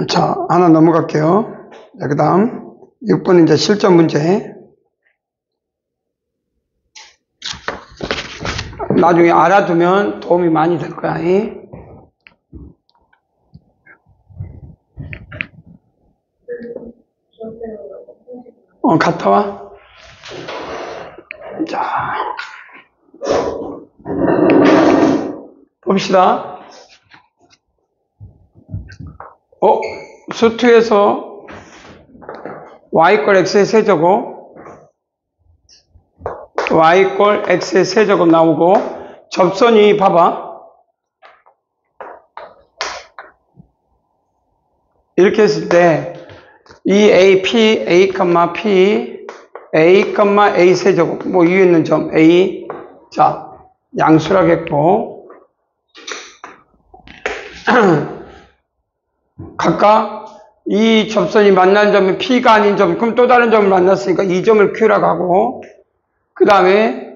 자, 하나 넘어갈게요. 그 다음 6번 이제 실전 문제. 나중에 알아두면 도움이 많이 될 거야. 갔다 와. 자, 봅시다. 수투에서 y 이꼴 x의 세제곱, y 이꼴 x의 세제곱 나오고, 접선이 봐봐. 이렇게 했을 때 이 a, p, a, p, a, a 세제곱, 뭐 위에 있는 점 a, 자, 양수라겠고, 각각 이 접선이 만난 점이 P가 아닌 점, 그럼 또 다른 점을 만났으니까 이 점을 Q라고 하고, 그 다음에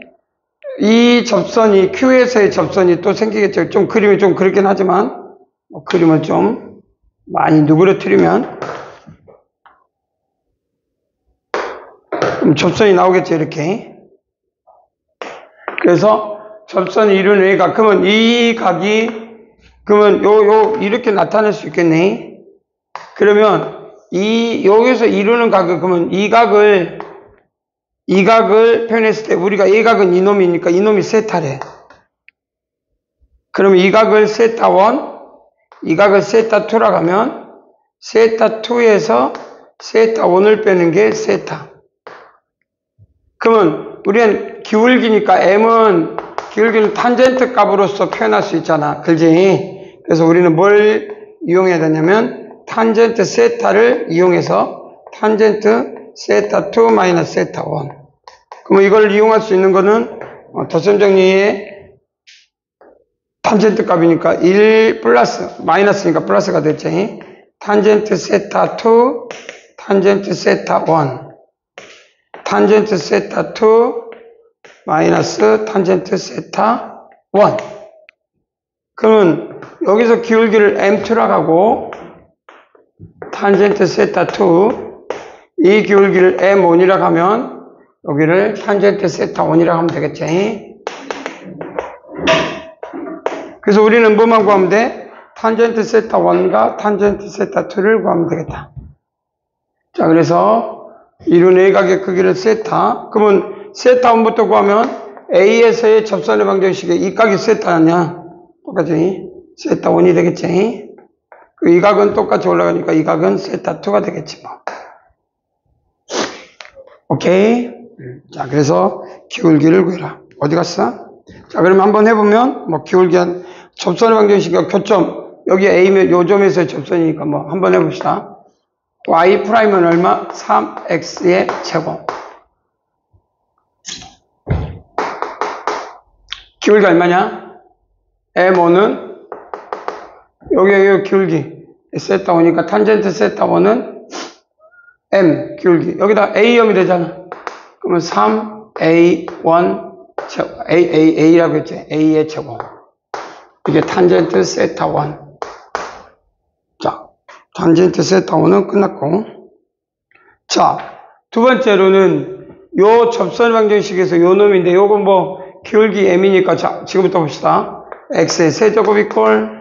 이 접선이, Q에서의 접선이 또 생기겠죠. 좀 그림이 좀 그렇긴 하지만, 그림을 좀 많이 누그러뜨리면, 접선이 나오겠죠, 이렇게. 그래서 접선이 이루는 A가, 그러면 이 각이, 그러면 이렇게 나타낼 수 있겠네. 그러면 여기서 이루는 각을, 그러면 이 각을 표현했을 때 우리가 A각은 이놈이니까 이놈이 세타래. 그러면 이 각을 세타 1, 이 각을 세타 2라고 하면 세타 2에서 세타 1을 빼는 게 세타. 그러면 우리는 기울기니까 m은 기울기는 탄젠트 값으로서 표현할 수 있잖아. 그지? 그래서 우리는 뭘 이용해야 되냐면 탄젠트 세타를 이용해서 탄젠트 세타 2 마이너스 세타 1. 그러면 이걸 이용할 수 있는 거는 덧셈 정리의 탄젠트 값이니까 1 플러스 마이너스니까 플러스가 됐지. 탄젠트 세타 2 탄젠트 세타 1 탄젠트 세타 2 마이너스 탄젠트 세타 1. 그러면 여기서 기울기를 m2라고 하고 탄젠트 세타 2 이 기울기를 m1이라고 하면 여기를 탄젠트 세타 1이라고 하면 되겠지. 그래서 우리는 뭐만 구하면 돼? 탄젠트 세타 1과 탄젠트 세타 2를 구하면 되겠다. 자, 그래서 이루 내각의 크기를 세타. 그러면 세타 1부터 구하면 A에서의 접선의 방정식의 이 각이 세타 아니야? 똑같이 세타 1이 되겠지. 이 각은 똑같이 올라가니까 이 각은 세타 2가 되겠지 뭐. 오케이. 자, 그래서 기울기를 구해라. 어디 갔어? 자, 그럼 한번 해보면 뭐 기울기 한 접선의 방정식의 교점 여기 A면 요 점에서의 접선이니까 뭐 한번 해봅시다. y 프라임은 얼마? 3x의 제곱. 기울기 얼마냐? m1은 여기 기울기 세타 1이니까 탄젠트 세타 1은 m 기울기 여기다 a염이 되잖아. 그러면 3a1 제곱, a라고 했지. a의 제곱. 이게 탄젠트 세타 1. 자, 탄젠트 세타 1은 끝났고. 자, 두 번째로는 요 접선 방정식에서 요 놈인데 요건 뭐 기울기 m이니까 자, 지금부터 봅시다. x의 세제곱 이퀄.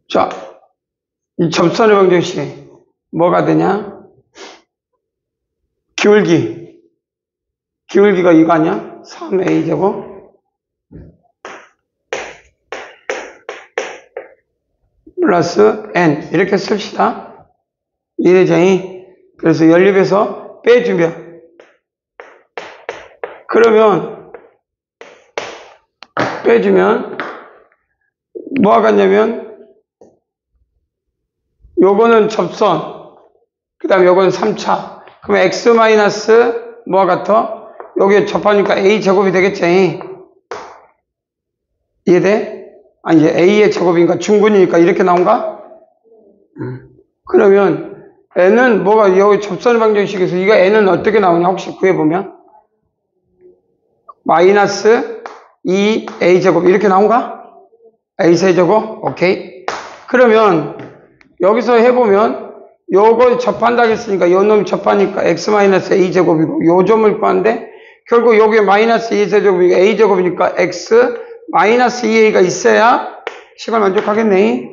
자, 이 접선의 방정식이 뭐가 되냐? 기울기가 이거 아니야? 3a제곱 플러스 n 이렇게 씁시다. 이래쟁이. 그래서 연립해서 빼주면 뭐가 같냐면 요거는 접선 그 다음에 요거는 3차 그러면 x 마이너스 뭐가 같아? 여기에 접하니까 a제곱이 되겠지. 이해돼? 아니 이제 a의 제곱이니까 중분이니까 이렇게 나온가? 그러면 n은 뭐가 여기 접선 방정식에서 이거 n은 어떻게 나오냐 혹시 구해보면 마이너스 2a제곱 이렇게 나온가? a세제곱? 오케이. 그러면 여기서 해보면 요거 접한다 했으니까 요 놈이 접하니까 x-a제곱이고 요 점을 구하는데 결국 여기에 마이너스 2세제곱이니까 a제곱이니까 x-2a가 있어야 식을 만족하겠네.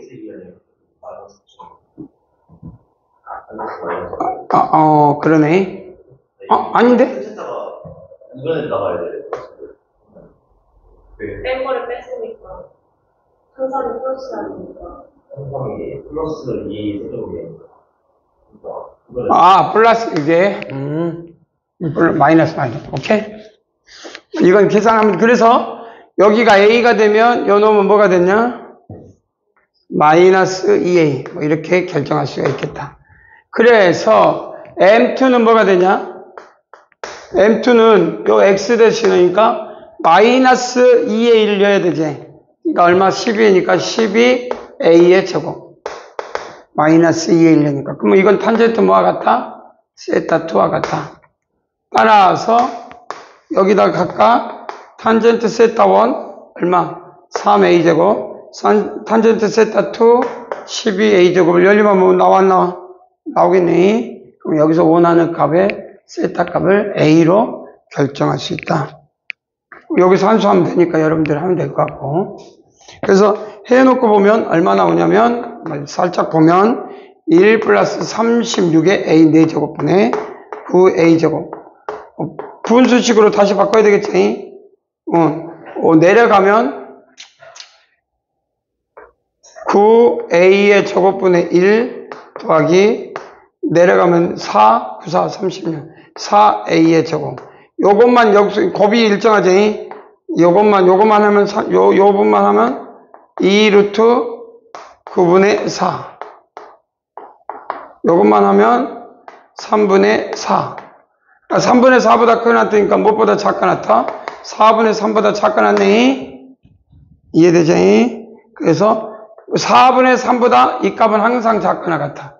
그러네. 아닌데? 이번에 나가야 돼. 뺀 거를 뺐으니까 항상 플러스 아니니까 항상이 플러스 2 세제곱이니까. 플러스 이게 마이너스. 오케이. 이건 계산하면 그래서 여기가 a가 되면 요 놈은 뭐가 됐냐? 마이너스 2a 뭐 이렇게 결정할 수가 있겠다. 그래서 m2는 뭐가 되냐? m2는 요 x 대신이니까 마이너스 2a를 넣어야 되지. 그러니까 얼마? 12니까 12a의 제곱. 마이너스 2a를 넣으니까. 그러면 이건 탄젠트 뭐와 같아? 세타 2와 같아. 따라서 여기다 각각 탄젠트 세타 1 얼마? 3a 제곱. 탄젠트 세타 2 12a 제곱을 열리면 나와 안 나와? 나오겠네. 그럼 여기서 원하는 값의 세타 값을 a로 결정할 수 있다. 여기서 함수하면 되니까 여러분들 하면 될 것 같고. 그래서 해놓고 보면 얼마 나오냐면 살짝 보면 1 플러스 36의 a 4제곱분의 9a제곱. 분수식으로 다시 바꿔야 되겠지. 내려가면 9a의 제곱분의 1 더하기 내려가면 4, 9, 4, 36 4a의 제곱. 요것만 곱이 일정하지. 요것만 하면 요 부분만 하면 2 루트 9분의 4. 요것만 하면 3분의 4. 3분의 4보다 크게 났다니까 무엇보다 작게 났다? 4분의 3보다 작게 났네. 이해되지? 그래서 4분의 3보다 이 값은 항상 작거나 같아.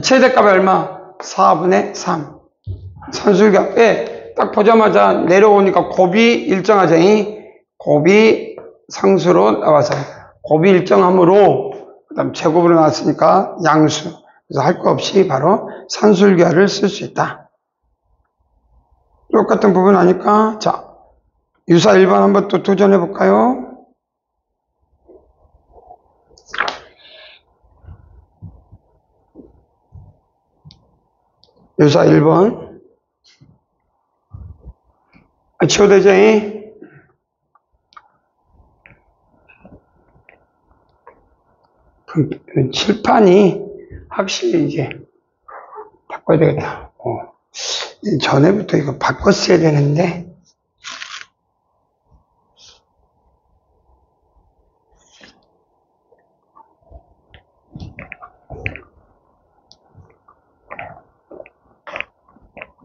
최대값이 얼마? 4분의 3. 산술값. 딱 보자마자 내려오니까 곱이 일정하지. 곱이 상수로 나와서 곱이 일정하므로 그 다음 제곱으로 나왔으니까 양수. 그래서 할 거 없이 바로 산술결을 쓸 수 있다. 똑같은 부분 아니까. 자, 유사 1번 한번 또 도전해 볼까요? 유사 1번. 치워되죠? 칠판이 확실히 이제 바꿔야 되겠다. 전에부터 이거 바꿨어야 되는데.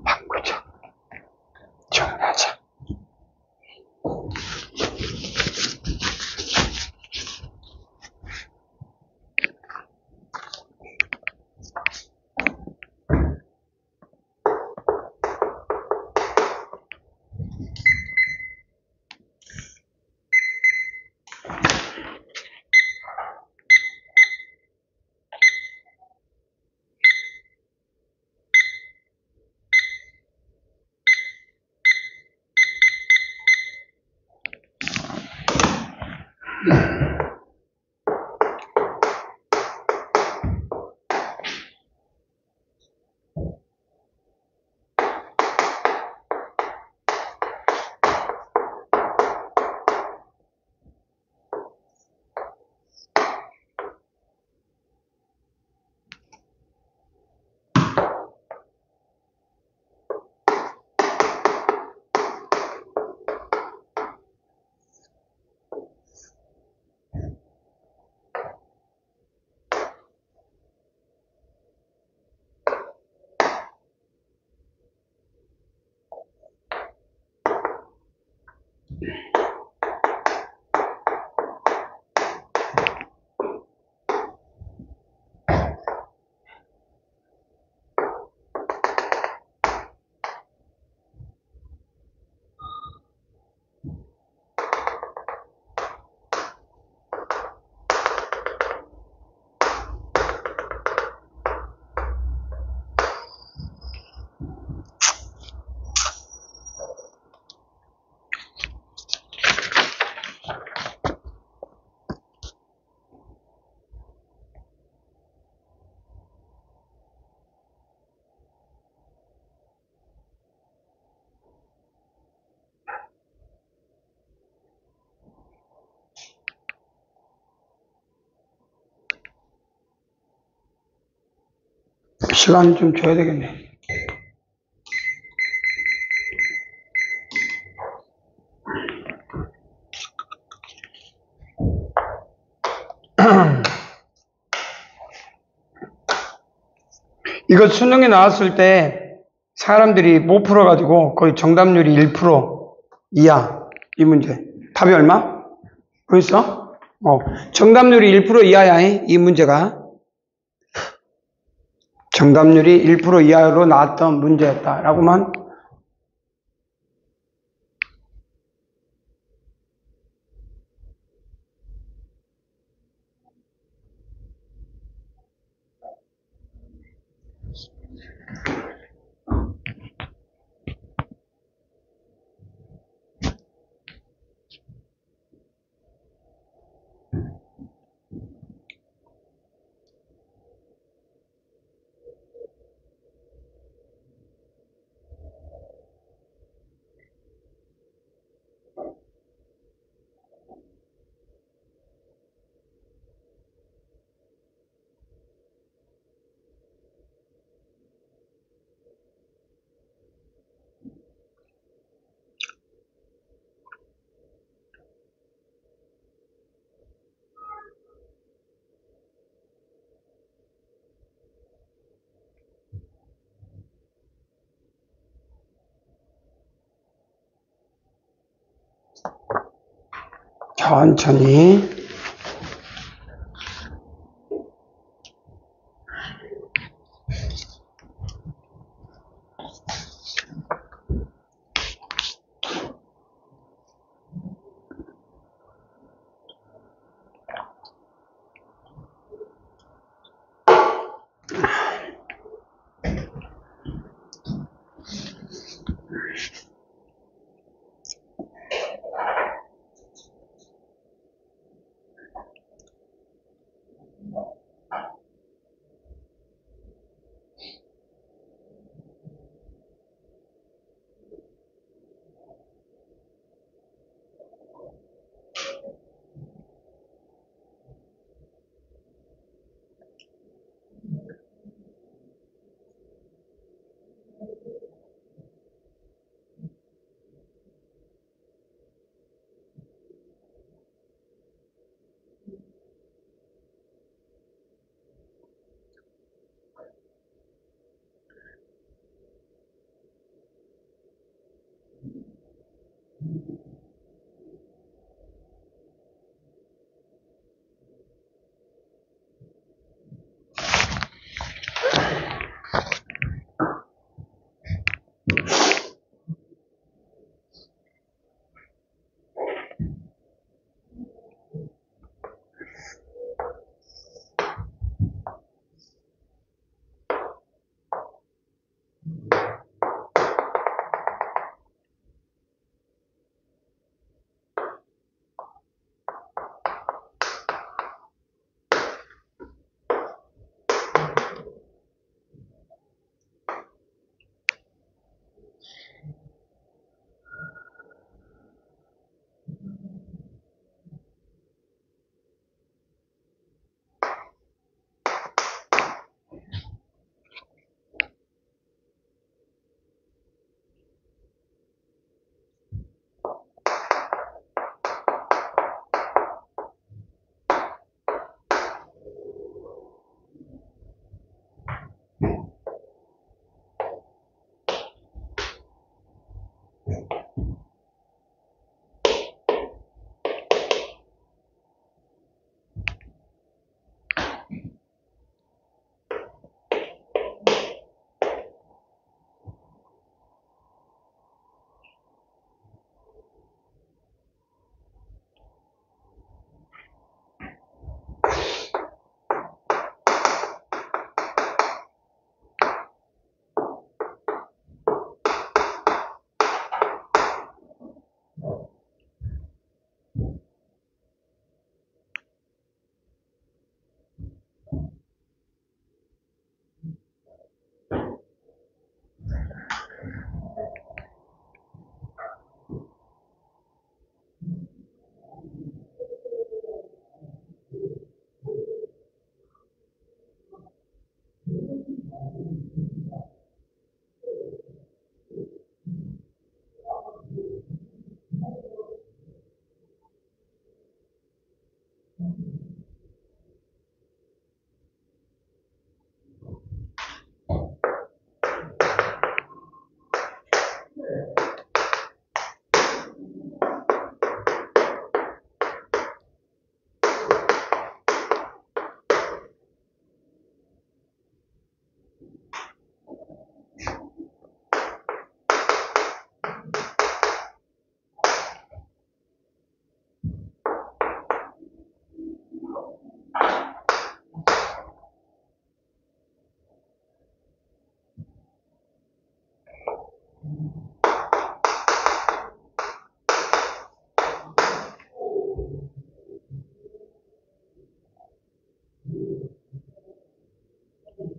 바꾸자. 정리하자. 시간 좀 줘야 되겠네. 이거 수능에 나왔을 때 사람들이 못 풀어가지고 거의 정답률이 1% 이하. 이 문제. 답이 얼마? 보였어? 정답률이 1% 이하야, 이 문제가. 정답률이 1% 이하로 나왔던 문제였다라고만. 천천히.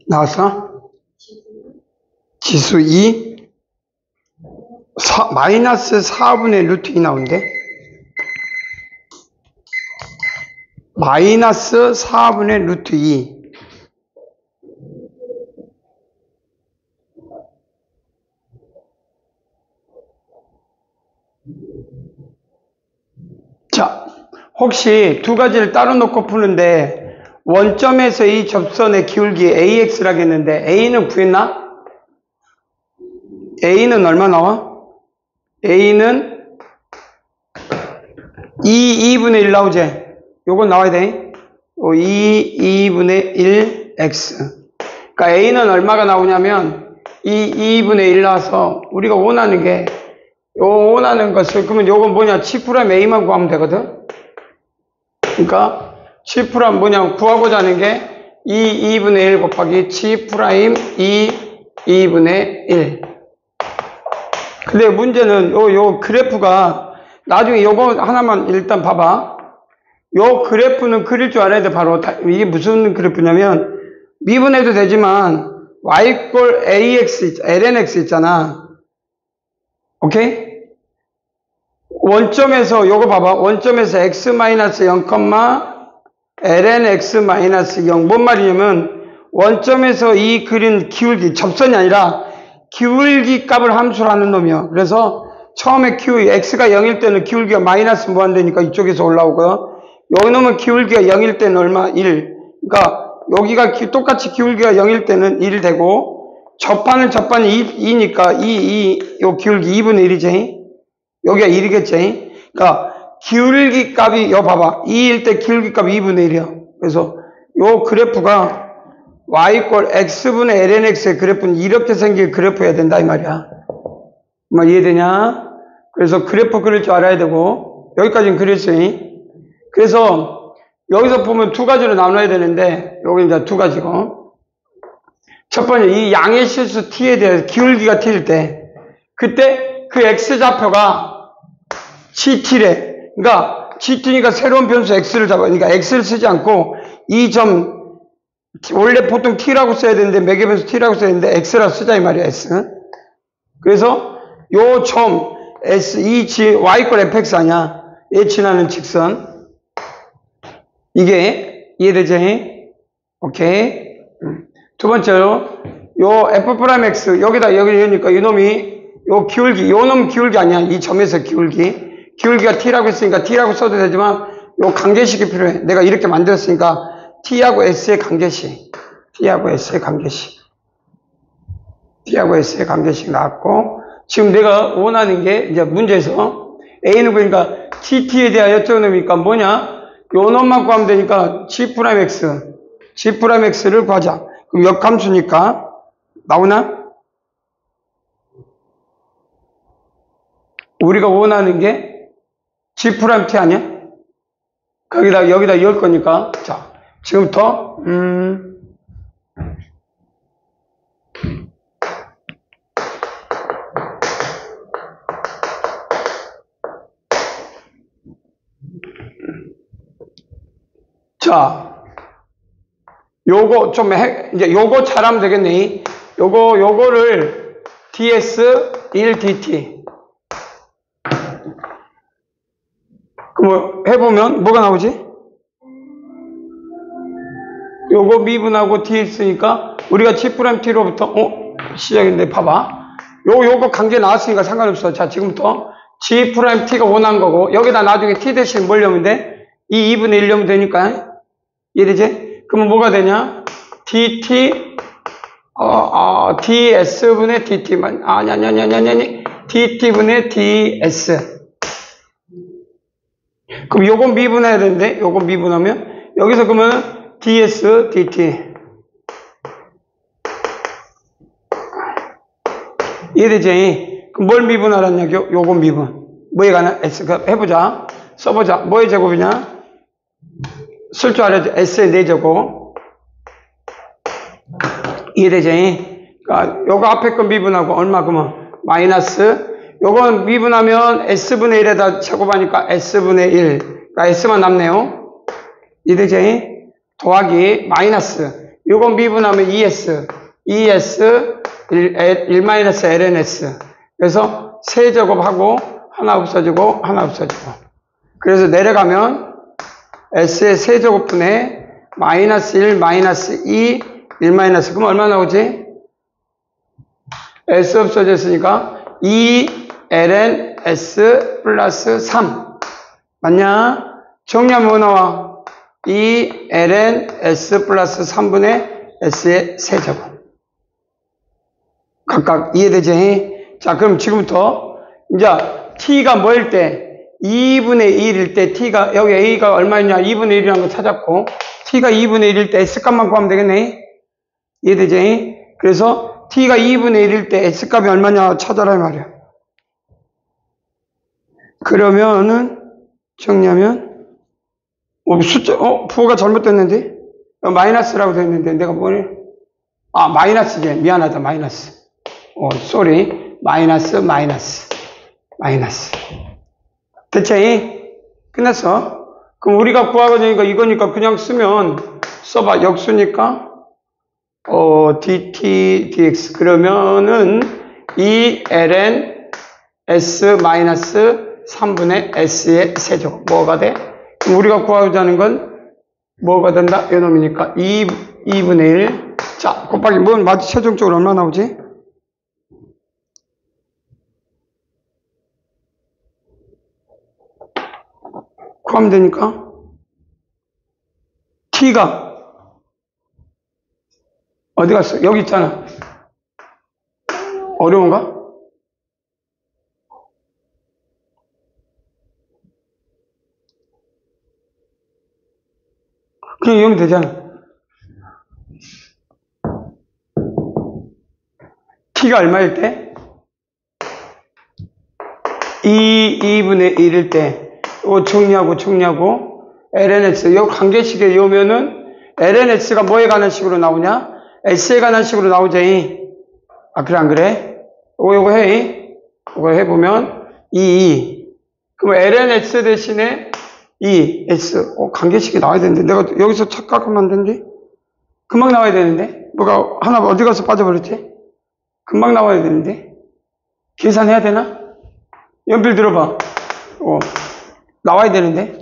나왔어? 지수 2? 마이너스 4분의 루트 2 나오는데? 마이너스 4분의 루트 2. 자, 혹시 두 가지를 따로 놓고 푸는데 원점에서 이 접선의 기울기 AX라고 했는데 A는 구했나? A는 얼마 나와? A는 2분의 1 나오지? 요건 나와야 돼. 2분의 1 x. 그러니까 a는 얼마가 나오냐면 2분의 1 나와서 우리가 원하는 게 원하는 것을 그러면 요건 뭐냐? G'A만 구하면 되거든. 그러니까 G'은 뭐냐? 구하고자 하는 게 2분의 1 곱하기 G' 2분의 1. 근데 문제는 요 그래프가 나중에 요거 하나만 일단 봐봐. 요 그래프는 그릴 줄 알아야 돼. 바로 이게 무슨 그래프냐면 미분해도 되지만 y 꼴 ax lnx 있잖아. 오케이? 원점에서 요거 봐봐. 원점에서 x 0, ln x 0. 뭔 말이냐면 원점에서 이 그린 기울기, 접선이 아니라 기울기 값을 함수로 하는 놈이야. 그래서 처음에 x가 0일 때는 기울기가 마이너스 무한대니까 이쪽에서 올라오고요. 여기 놈은 기울기가 0일 때는 얼마? 1. 그러니까 여기가 똑같이 기울기가 0일 때는 1 되고 접하는 접반이 2니까 요 기울기 2분의 1이지. 여기가 1이겠지. 그러니까 기울기 값이 봐봐. 2일 때 기울기 값이 2분의 1이야. 그래서 요 그래프가 y 꼴 x분의 lnx의 그래프는 이렇게 생길 그래프여야 된다 이 말이야. 뭐 이해되냐? 그래서 그래프 그릴 줄 알아야 되고 여기까지는 그렸으니. 그래서 여기서 보면 두 가지로 나눠야 되는데 여기 이제 두 가지고 첫 번째 이 양의 실수 t에 대해서 기울기가 t일 때 그때 그 x좌표가 gt래. 그러니까 gt니까 새로운 변수 x를 잡아. 그러니까 x를 쓰지 않고 이 점 원래 보통 t라고 써야 되는데 매개 변수 t라고 써야 되는데 x라고 쓰자 이 말이야. x. 그래서 요 점 s y 꼴 fx 아니야. 얘 지나는 직선. 이게 이해되지? 오케이. 두 번째로 요 f'(x) 여기니까 이놈이 요 기울기, 요 놈 기울기 아니야. 이 점에서 기울기가 t라고 했으니까 t라고 써도 되지만 요 관계식이 필요해. 내가 이렇게 만들었으니까 t하고 s의 관계식 나왔고 지금 내가 원하는 게 이제 문제에서 a는 그러니까 t에 대하여 여쭤보니까 뭐냐? 요 놈만 구하면 되니까 G'x를 구하자. 그럼 역함수니까 나오나? 우리가 원하는 게 G't 아니야? 여기다 열 거니까. 자, 지금부터 자, 요거 좀 이제 요거 잘하면 되겠네. 요거를 ds 1 dt. 그럼 해보면 뭐가 나오지? 요거 미분하고 ds니까 우리가 G't로부터 시작인데 봐봐. 요거 관계 나왔으니까 상관없어. 자, 지금부터 G't가 원한 거고 여기다 나중에 t 대신 뭘 넣으면 돼? 이 2분의 1 넣으면 되니까. 이해되지? 그러면 뭐가 되냐? ds분의 dt만, dt분의 ds. 그럼 요건 미분해야 되는데, 요건 미분하면, 여기서 그러면 ds, dt. 이해되지? 그럼 뭘 미분하라냐? 요건 미분. 뭐에 관한? s. 해보자. 써보자. 뭐의 제곱이냐? 쓸 줄 알아야지. S의 4제곱. 이해되지? 그러니까 요거 앞에 건 미분하고 얼마 그러면 마이너스 요건 미분하면 S분의 1에다 제곱하니까 S분의 1. 그러니까 S만 남네요. 이해되지? 더하기 마이너스 요건 미분하면 ES 1-lns. 그래서 세제곱하고 하나 없어지고 그래서 내려가면 S의 세제곱분의 마이너스 1, 마이너스 2, 1 마이너스. 그럼 얼마 나오지? S 없어졌으니까 2ln S 플러스 3. 맞냐? 정리하면 뭐 나와? 2ln S 플러스 3분의 S의 세제곱. 각각 이해되지? 자, 그럼 지금부터 이제 t가 뭐일 때? 2분의 1일 때 t가, 여기 a가 얼마였냐? 2분의 1이라는 거 찾았고, t가 2분의 1일 때 s값만 구하면 되겠네? 이해되지? 그래서 t가 2분의 1일 때 s값이 얼마냐 찾아라 이 말이야. 그러면은 정리하면 숫자 부호가 잘못됐는데 마이너스라고 되어 있는데 내가 뭐래? 마이너스지. 미안하다. 마이너스. 쏘리. 마이너스. 대체 끝났어. 그럼 우리가 구하고자 이거니까 그냥 쓰면 써봐. 역수니까 dt dx 그러면은 2ln s 마이너스 3분의 s의 세제곱 뭐가 돼? 그럼 우리가 구하고자 하는 건 뭐가 된다? 이놈이니까 2분의 1 자 곱하기 뭔 마치 최종적으로 얼마 나오지? 구하면 되니까 t가 어디 갔어? 여기 있잖아. 어려운가? 그냥 이러면 되잖아. t가 얼마일 때? 2분의 1일 때 이거 정리하고 lnx 요 관계식에 요면은 lnx가 뭐에 관한 식으로 나오냐? s에 관한 식으로 나오지. 그래 안 그래? 요거 해. 이거 해보면 2 그럼 lnx 대신에 2s 관계식이 나와야 되는데 내가 여기서 착각하면 안 되는데 금방 나와야 되는데 뭐가 하나 어디 가서 빠져버렸지? 금방 나와야 되는데 계산해야 되나? 연필 들어봐. 나와야 되는데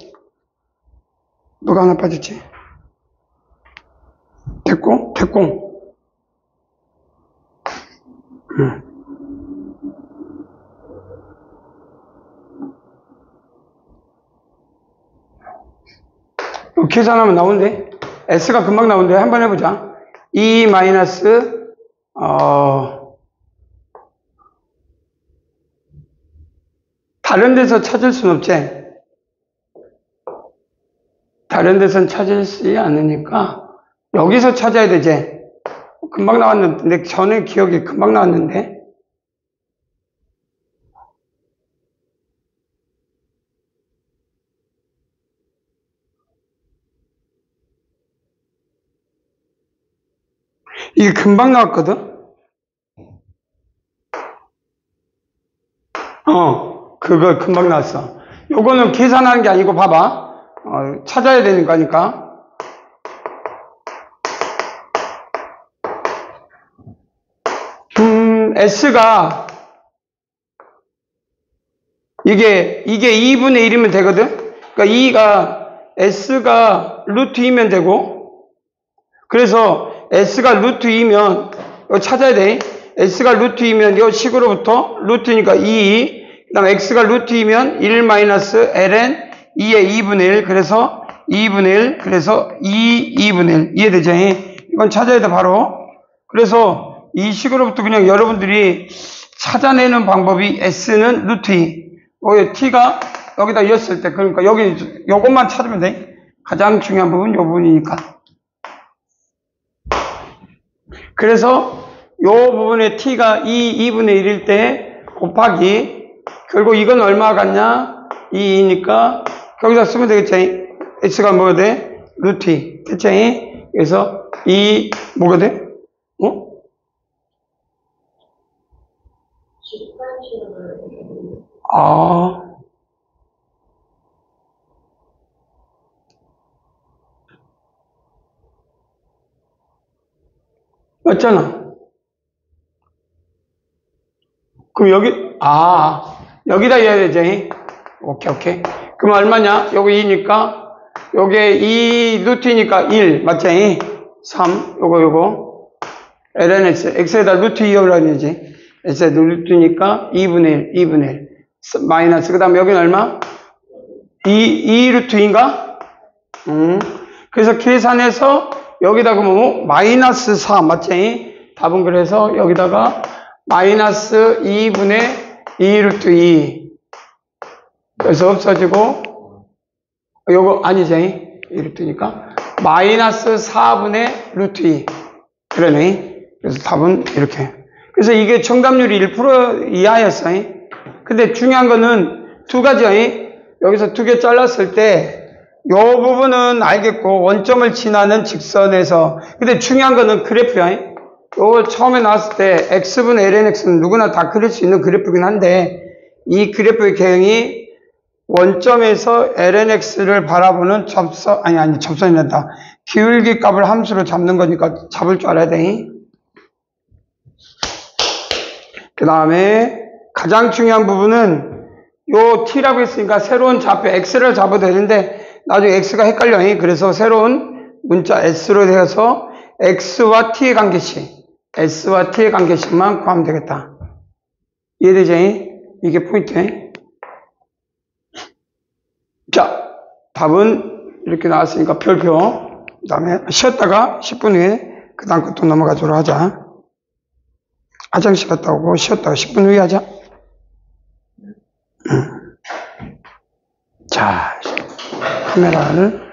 뭐가 하나 빠졌지? 됐고 계산하면 나오는데 s가 금방 나오는데 한번 해보자. 2 마이너스 다른 데서 찾을 순 없지. 다른 데선 찾을지 않으니까 여기서 찾아야 되지. 금방 나왔는데 전에 기억이 금방 나왔는데 이게 금방 나왔거든. 그거 금방 나왔어. 요거는 계산하는 게 아니고 봐봐. 찾아야 되는 거니까. S가 이게 2분의 1이면 되거든. 그러니까 2가 S가 루트 2면 되고 그래서 S가 루트 2면 이거 찾아야 돼. S가 루트 2면 이 식으로부터 루트니까 2 그 다음 X가 루트 2면 1 마이너스 ln 2의 2분의 1 그래서 2분의 1 그래서 2분의 1 이해되죠? 이건 찾아야 돼 바로. 그래서 이 식으로부터 그냥 여러분들이 찾아내는 방법이 S는 루트 2 T가 여기다 이었을 때 그러니까 여기 요것만 찾으면 돼. 가장 중요한 부분 요 부분이니까. 그래서 요 부분에 T가 2분의 1일 때 곱하기 결국 이건 얼마 같냐? 2니까 거기다 쓰면 되겠지. X가 뭐가 돼? 루트 2 됐지? 그래서 2 뭐가 돼? 맞잖아. 그럼 여기다 해야 되지. 오케이. 그럼 얼마냐? 여기 2니까, 요게 2 루트니까 1, 맞지? 3, 요거. ln x, x에다 루트 2여라는 얘기지. x에다 루트니까 2분의 1. 마이너스, 그 다음 여기는 얼마? 2 루트 2인가? 그래서 계산해서 여기다가 마이너스 4, 맞지? 답은 그래서 여기다가 마이너스 2분의 2 루트 2. 그래서 없어지고, 요거 아니지. 이렇게 뜨니까. 마이너스 4분의 루트 2. 그러네. 그래서 답은 이렇게. 그래서 이게 정답률이 1% 이하였어. 근데 중요한 거는 두 가지야. 여기서 두 개 잘랐을 때, 요 부분은 알겠고, 원점을 지나는 직선에서. 근데 중요한 거는 그래프야. 요걸 처음에 나왔을 때, x분의 lnx는 누구나 다 그릴 수 있는 그래프긴 한데, 이 그래프의 개형이 원점에서 lnx를 바라보는 접선이 된다. 기울기 값을 함수로 잡는 거니까 잡을 줄 알아야 돼. 그 다음에 가장 중요한 부분은 요 t라고 했으니까 새로운 좌표 x를 잡아도 되는데 나중에 x가 헷갈려. 그래서 새로운 문자 s로 되어서 x와 t의 관계식만 구하면 되겠다. 이해되지? 이게 포인트. 자, 답은 이렇게 나왔으니까 별표. 그 다음에 쉬었다가 10분 후에 그 다음 것도 넘어가도록 하자. 화장실 갔다 오고 쉬었다가 10분 후에 하자. 자, 카메라를